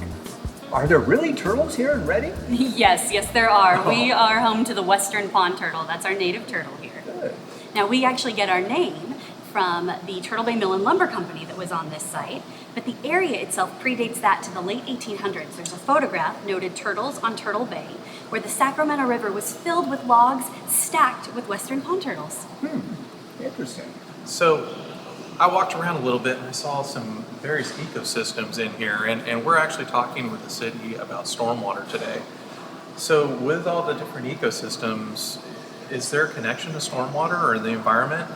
Are there really turtles here in Reading? Yes, there are. We are home to the western pond turtle. That's our native turtle here. Good. Now, we actually get our name from the Turtle Bay Mill and Lumber Company that was on this site, but the area itself predates that to the late 1800s. There's a photograph noted Turtles on Turtle Bay, where the Sacramento River was filled with logs stacked with western pond turtles. Interesting. So I walked around a little bit and I saw some various ecosystems in here, and we're actually talking with the city about stormwater today. So with all the different ecosystems, is there a connection to stormwater or the environment?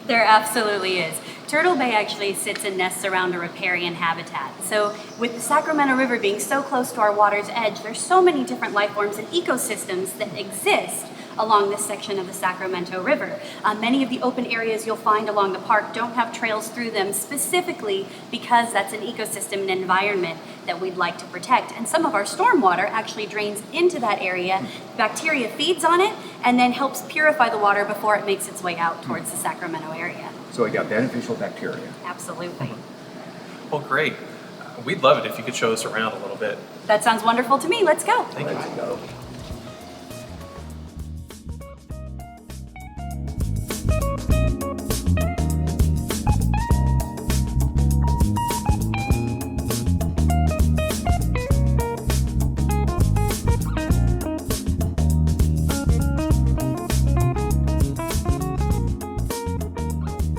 There absolutely is. Turtle Bay actually sits and nests around a riparian habitat. So with the Sacramento River being so close to our water's edge, there's so many different life forms and ecosystems that exist along this section of the Sacramento River. Many of the open areas you'll find along the park don't have trails through them specifically because that's an ecosystem and environment that we'd like to protect. And some of our stormwater actually drains into that area. Bacteria feeds on it and then helps purify the water before it makes its way out towards the Sacramento area. So we got beneficial bacteria. Absolutely. Well, great. We'd love it if you could show us around a little bit. That sounds wonderful to me. Let's go. Thank you. Let's go.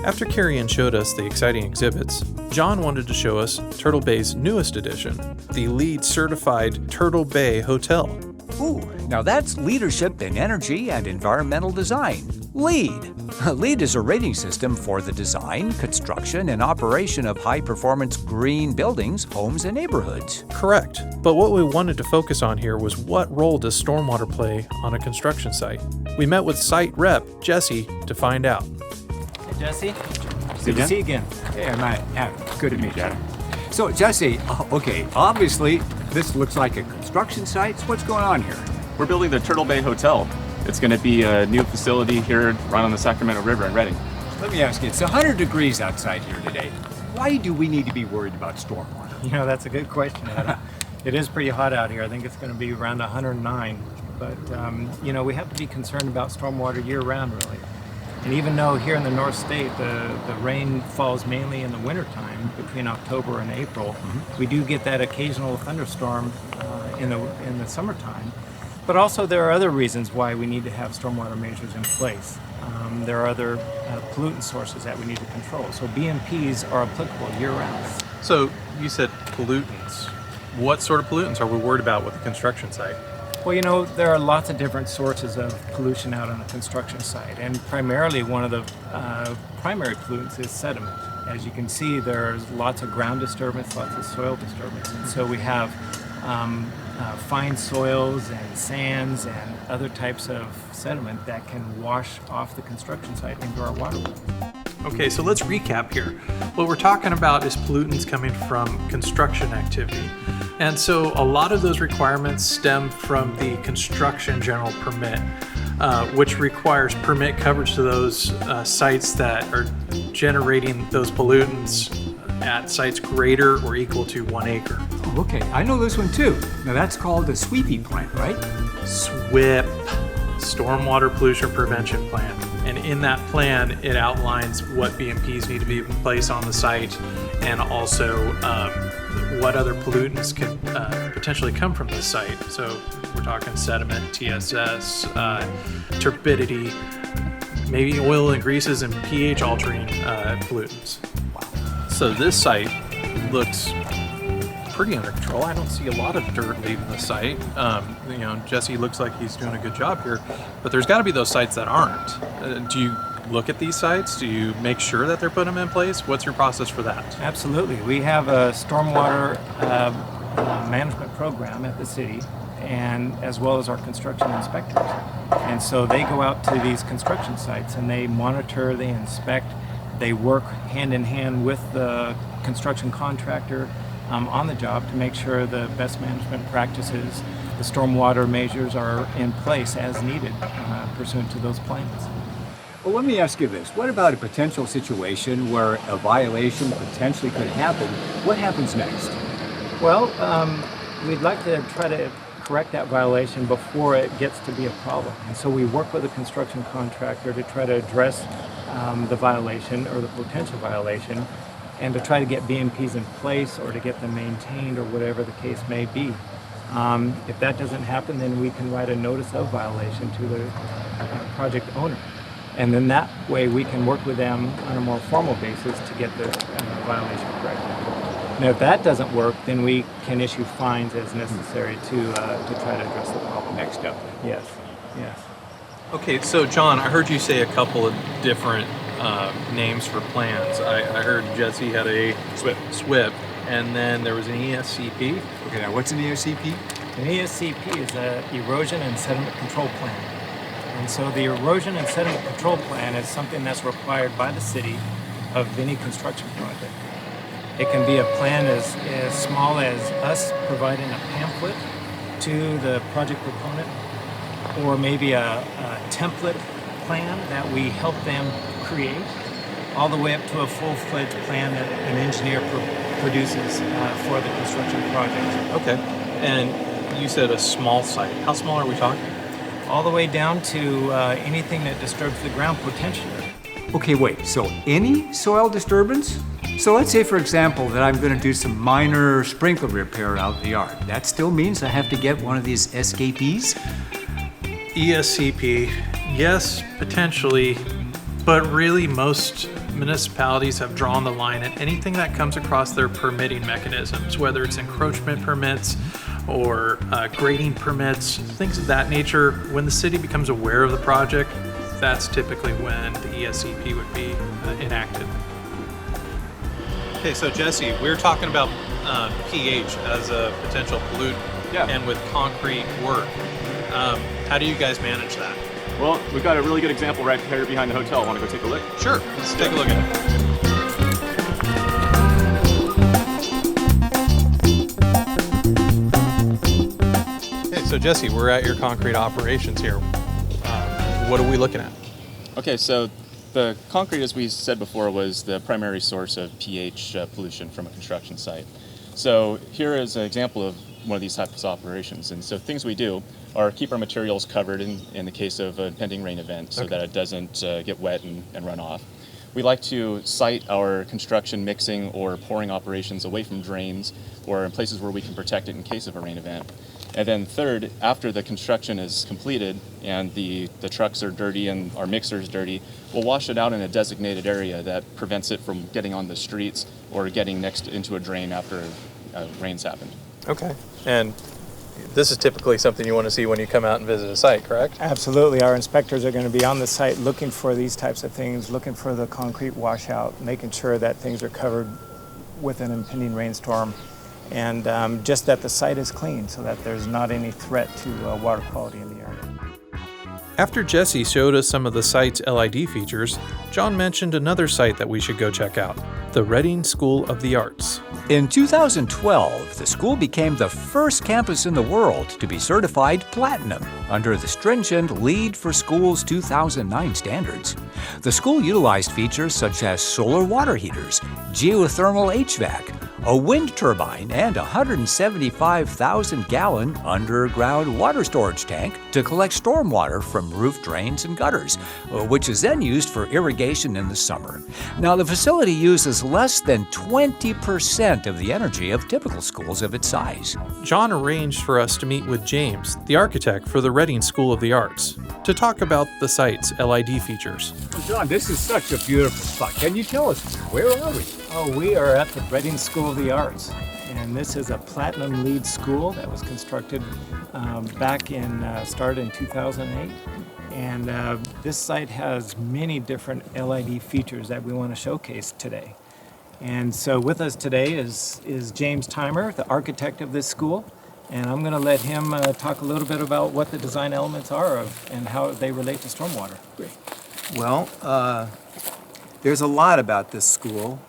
After Carrie Ann showed us the exciting exhibits, John wanted to show us Turtle Bay's newest addition, the LEED certified Turtle Bay Hotel. Ooh, now that's leadership in energy and environmental design. LEED. LEED is a rating system for the design, construction, and operation of high-performance green buildings, homes, and neighborhoods. Correct. But what we wanted to focus on here was what role does stormwater play on a construction site? We met with site rep Jesse to find out. Jesse, good to see you again. Hey, I'm Adam. Good to meet you, Adam. So, Jesse, okay, obviously this looks like a construction site. So what's going on here? We're building the Turtle Bay Hotel. It's going to be a new facility here right on the Sacramento River in Reading. Let me ask you, it's 100 degrees outside here today. Why do we need to be worried about stormwater? You know, that's a good question, Adam. It is pretty hot out here. I think it's going to be around 109. But, you know, we have to be concerned about stormwater year-round, really. And even though here in the North State the rain falls mainly in the wintertime between October and April, we do get that occasional thunderstorm in the summertime. But also there are other reasons why we need to have stormwater measures in place. There are other pollutant sources that we need to control. So BMPs are applicable year-round. So you said pollutants. What sort of pollutants are we worried about with a construction site? Well, you know, there are lots of different sources of pollution out on a construction site, and primarily one of the primary pollutants is sediment. As you can see, there's lots of ground disturbance, lots of soil disturbance, and so we have fine soils and sands and other types of sediment that can wash off the construction site into our waterways. Okay, so let's recap here. What we're talking about is pollutants coming from construction activity. And so a lot of those requirements stem from the construction general permit, which requires permit coverage to those sites that are generating those pollutants at sites greater or equal to 1 acre. Oh, okay, I know this one too. Now that's called the sweeping plant, right? SWIP, Stormwater Pollution Prevention Plan. And in that plan, it outlines what BMPs need to be in place on the site, and also what other pollutants could potentially come from the site. So we're talking sediment, TSS, turbidity, maybe oil and greases and pH altering pollutants. So this site looks pretty under control. I don't see a lot of dirt leaving the site. Jesse looks like he's doing a good job here, but there's got to be those sites that aren't. Do you look at these sites? Do you make sure that they're putting them in place? What's your process for that? Absolutely. We have a stormwater management program at the city, and as well as our construction inspectors. And so they go out to these construction sites and they monitor, they inspect, they work hand in hand with the construction contractor on the job to make sure the best management practices, the stormwater measures are in place as needed pursuant to those plans. Well, let me ask you this. What about a potential situation where a violation potentially could happen? What happens next? Well, we'd like to try to correct that violation before it gets to be a problem. And so we work with the construction contractor to try to address the violation or the potential violation, and to try to get BMPs in place or to get them maintained or whatever the case may be. If that doesn't happen, then we can write a notice of violation to the project owner. And then that way we can work with them on a more formal basis to get the violation corrected. Now if that doesn't work, then we can issue fines as necessary to try to address the problem. Next up. Yes, yes. Okay, so John, I heard you say a couple of different names for plans. I heard Jesse had a SWIP, and then there was an ESCP. Okay, now what's an ESCP? An ESCP is an erosion and sediment control plan. And so the erosion and sediment control plan is something that's required by the city of any construction project. It can be a plan as small as us providing a pamphlet to the project proponent, or maybe a template plan that we help them create, all the way up to a full-fledged plan that an engineer produces for the construction project. Okay, and you said a small site. How small are we talking? All the way down to anything that disturbs the ground potentially. Okay, wait, so any soil disturbance? So let's say, for example, that I'm going to do some minor sprinkler repair out in the yard. That still means I have to get one of these SKPs? ESCP, yes, potentially, but really most municipalities have drawn the line at anything that comes across their permitting mechanisms, whether it's encroachment permits or grading permits, things of that nature. When the city becomes aware of the project, that's typically when the ESCP would be enacted. Okay, so Jesse, we were talking about pH as a potential pollutant, and with concrete work. How do you guys manage that? Well, we've got a really good example right here behind the hotel. Want to go take a look? Sure, let's take a look at it. Okay, so Jesse, we're at your concrete operations here. What are we looking at? Okay, so the concrete, as we said before, was the primary source of pH pollution from a construction site. So here is an example of one of these types of operations. And so things we do are keep our materials covered in the case of a pending rain event so that it doesn't get wet and run off. We like to site our construction mixing or pouring operations away from drains or in places where we can protect it in case of a rain event. And then third, after the construction is completed and the trucks are dirty and our mixer is dirty, we'll wash it out in a designated area that prevents it from getting on the streets or getting next into a drain after rain's happened. Okay, and this is typically something you want to see when you come out and visit a site, correct? Absolutely. Our inspectors are going to be on the site looking for these types of things, looking for the concrete washout, making sure that things are covered with an impending rainstorm. and just that the site is clean so that there's not any threat to water quality in the area. After Jesse showed us some of the site's LID features, John mentioned another site that we should go check out, the Reading School of the Arts. In 2012, the school became the first campus in the world to be certified platinum under the stringent LEED for Schools 2009 standards. The school utilized features such as solar water heaters, geothermal HVAC, a wind turbine, and a 175,000-gallon underground water storage tank to collect stormwater from roof drains and gutters, which is then used for irrigation in the summer. Now, the facility uses less than 20% of the energy of typical schools of its size. John arranged for us to meet with James, the architect for the Reading School of the Arts, to talk about the site's LID features. John, this is such a beautiful spot. Can you tell us, where are we? Oh, we are at the Reading School of the Arts, and this is a platinum LEED school that was constructed started in 2008. And this site has many different LID features that we want to showcase today. And so with us today is James Timer, the architect of this school. And I'm going to let him talk a little bit about what the design elements are and how they relate to stormwater. Great. Well, there's a lot about this school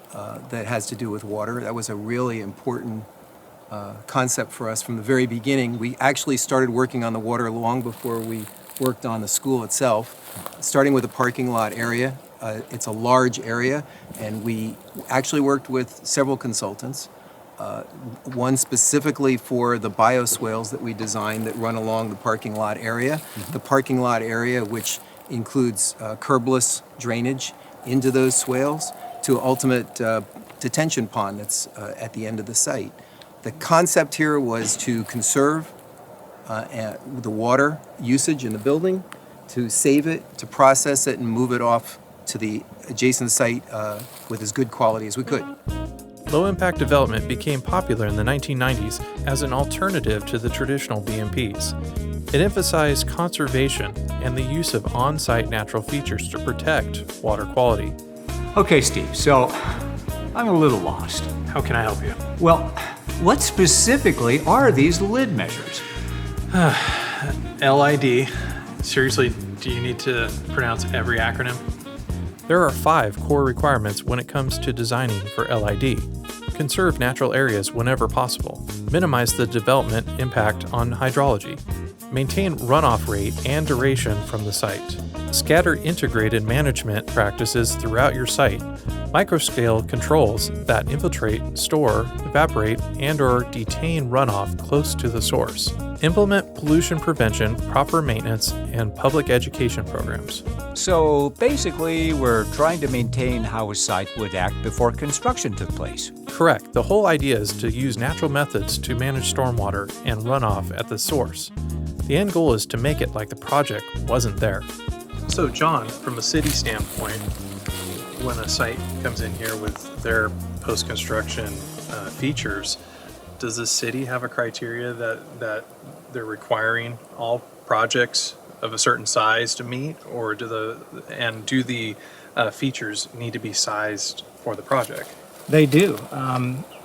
that has to do with water. That was a really important concept for us from the very beginning. We actually started working on the water long before we worked on the school itself, starting with the parking lot area. It's a large area, and we actually worked with several consultants. One specifically for the bioswales that we designed that run along the parking lot area. Mm-hmm. The parking lot area, which includes curbless drainage into those swales to ultimate detention pond that's at the end of the site. The concept here was to conserve the water usage in the building, to save it, to process it, and move it off to the adjacent site with as good quality as we could. Low-impact development became popular in the 1990s as an alternative to the traditional BMPs. It emphasized conservation and the use of on-site natural features to protect water quality. Okay, Steve, so I'm a little lost. How can I help you? Well, what specifically are these lid measures? LID. Seriously, do you need to pronounce every acronym? There are 5 core requirements when it comes to designing for LID. Conserve natural areas whenever possible. Minimize the development impact on hydrology. Maintain runoff rate and duration from the site. Scatter integrated management practices throughout your site. Microscale controls that infiltrate, store, evaporate, and/or detain runoff close to the source. Implement pollution prevention, proper maintenance, and public education programs. So basically, we're trying to maintain how a site would act before construction took place. Correct. The whole idea is to use natural methods to manage stormwater and runoff at the source. The end goal is to make it like the project wasn't there. So, John, from a city standpoint, when a site comes in here with their post-construction features, does the city have a criteria that they're requiring all projects of a certain size to meet, or do the features need to be sized for the project? They do.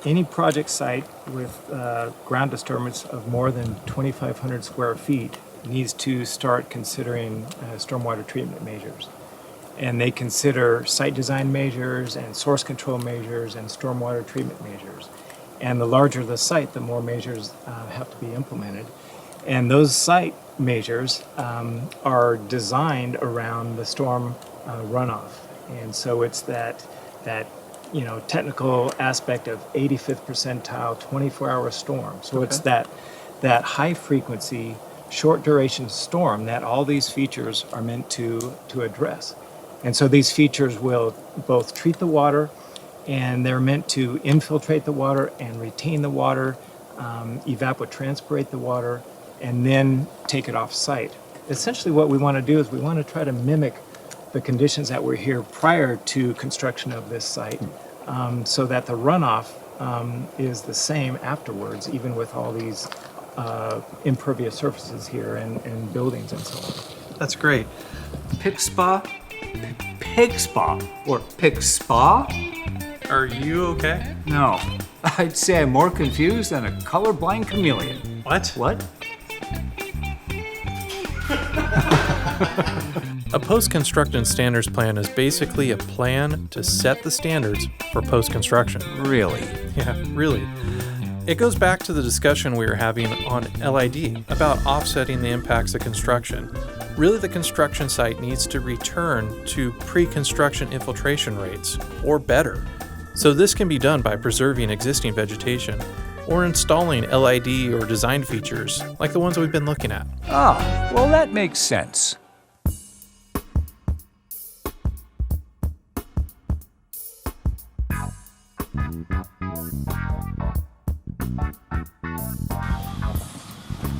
Any project site with ground disturbance of more than 2,500 square feet needs to start considering stormwater treatment measures. And they consider site design measures and source control measures and stormwater treatment measures. And the larger the site, the more measures have to be implemented. And those site measures are designed around the storm runoff. And so it's that technical aspect of 85th percentile 24-hour storm. So it's that high frequency, short duration storm that all these features are meant to address. And so these features will both treat the water, and they're meant to infiltrate the water and retain the water, evapotranspirate the water, and then take it off site. Essentially what we want to do is we want to try to mimic the conditions that were here prior to construction of this site, so that the runoff is the same afterwards, even with all these impervious surfaces here and buildings and so on. That's great. Pig spa or pig spa? Are you okay? No, I'd say I'm more confused than a colorblind chameleon. What? What? A post-construction standards plan is basically a plan to set the standards for post-construction. Really? Yeah, really. It goes back to the discussion we were having on LID about offsetting the impacts of construction. Really, the construction site needs to return to pre-construction infiltration rates, or better. So this can be done by preserving existing vegetation, or installing LID or design features like the ones we've been looking at. Ah, well, that makes sense.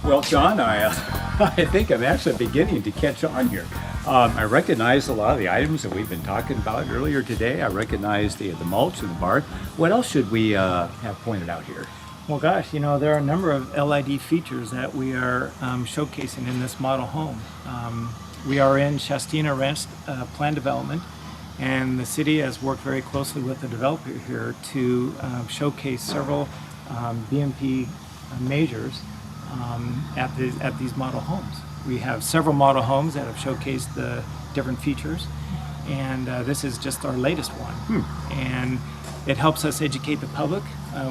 Well, John, I think I'm actually beginning to catch on here. I recognize a lot of the items that we've been talking about earlier today. I recognize the mulch and the bark. What else should we have pointed out here? Well, gosh, there are a number of LID features that we are showcasing in this model home. We are in Shastina Ranch plan development, and the city has worked very closely with the developer here to showcase several BMP measures at these model homes. We have several model homes that have showcased the different features, and this is just our latest one. And it helps us educate the public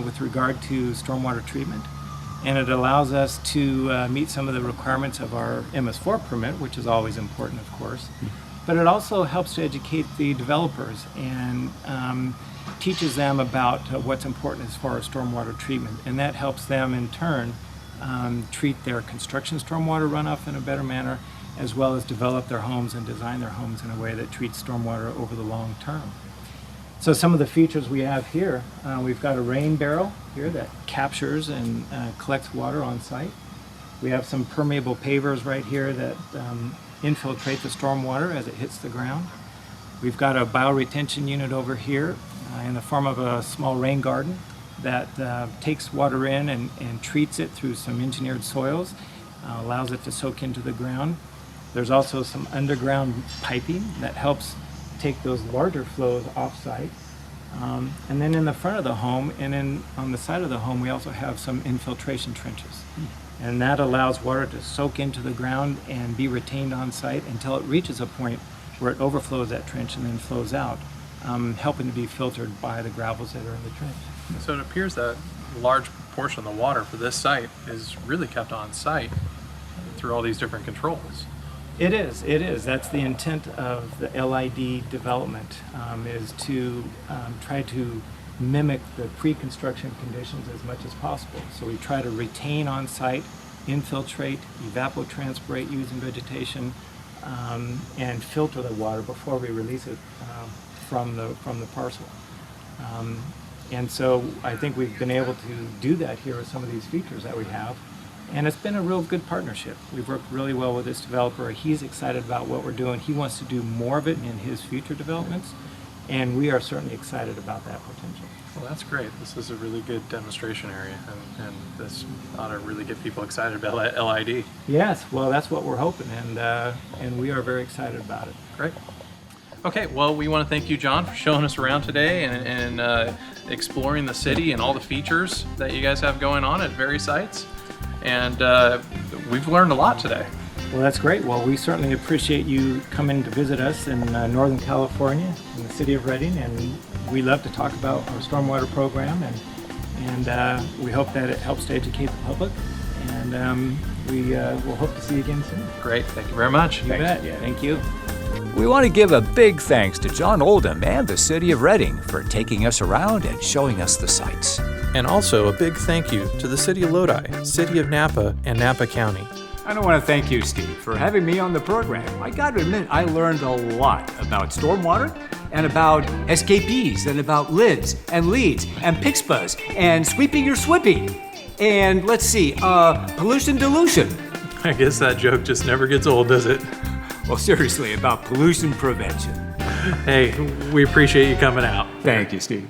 with regard to stormwater treatment, and it allows us to meet some of the requirements of our MS4 permit, which is always important, of course. But it also helps to educate the developers and teaches them about what's important as far as stormwater treatment, and that helps them in turn treat their construction stormwater runoff in a better manner, as well as develop their homes and design their homes in a way that treats stormwater over the long term. So some of the features we have here, we've got a rain barrel here that captures and collects water on site. We have some permeable pavers right here that infiltrate the stormwater as it hits the ground. We've got a bioretention unit over here in the form of a small rain garden that takes water in and treats it through some engineered soils, allows it to soak into the ground. There's also some underground piping that helps take those larger flows off-site. And then in the front of the home and on the side of the home, we also have some infiltration trenches. And that allows water to soak into the ground and be retained on site until it reaches a point where it overflows that trench and then flows out, helping to be filtered by the gravels that are in the trench. So it appears that a large portion of the water for this site is really kept on site through all these different controls. It is. That's the intent of the LID development, is to try to mimic the pre-construction conditions as much as possible. So we try to retain on site, infiltrate, evapotranspirate using vegetation, and filter the water before we release it from the parcel. And so I think we've been able to do that here with some of these features that we have. And it's been a real good partnership. We've worked really well with this developer. He's excited about what we're doing. He wants to do more of it in his future developments. And we are certainly excited about that potential. Well, that's great. This is a really good demonstration area, and this ought to really get people excited about LID. Yes, well, that's what we're hoping, and we are very excited about it. Great. Okay, well, we want to thank you, John, for showing us around today and exploring the city and all the features that you guys have going on at various sites. And we've learned a lot today. Well, that's great. Well, we certainly appreciate you coming to visit us in Northern California, in the city of Redding, and we love to talk about our stormwater program, and we hope that it helps to educate the public, and we will hope to see you again soon. Great. Thank you very much. You bet. Yeah. Thank you. We want to give a big thanks to John Oldham and the city of Redding for taking us around and showing us the sights. And also a big thank you to the city of Lodi, city of Napa, and Napa County. I want to thank you, Steve, for having me on the program. I got to admit, I learned a lot about stormwater and about SKPs and about lids and leads and PIXPAs and sweeping your swipping and let's see, pollution dilution. I guess that joke just never gets old, does it? Well, seriously, about pollution prevention. Hey, we appreciate you coming out. Thank you, Steve.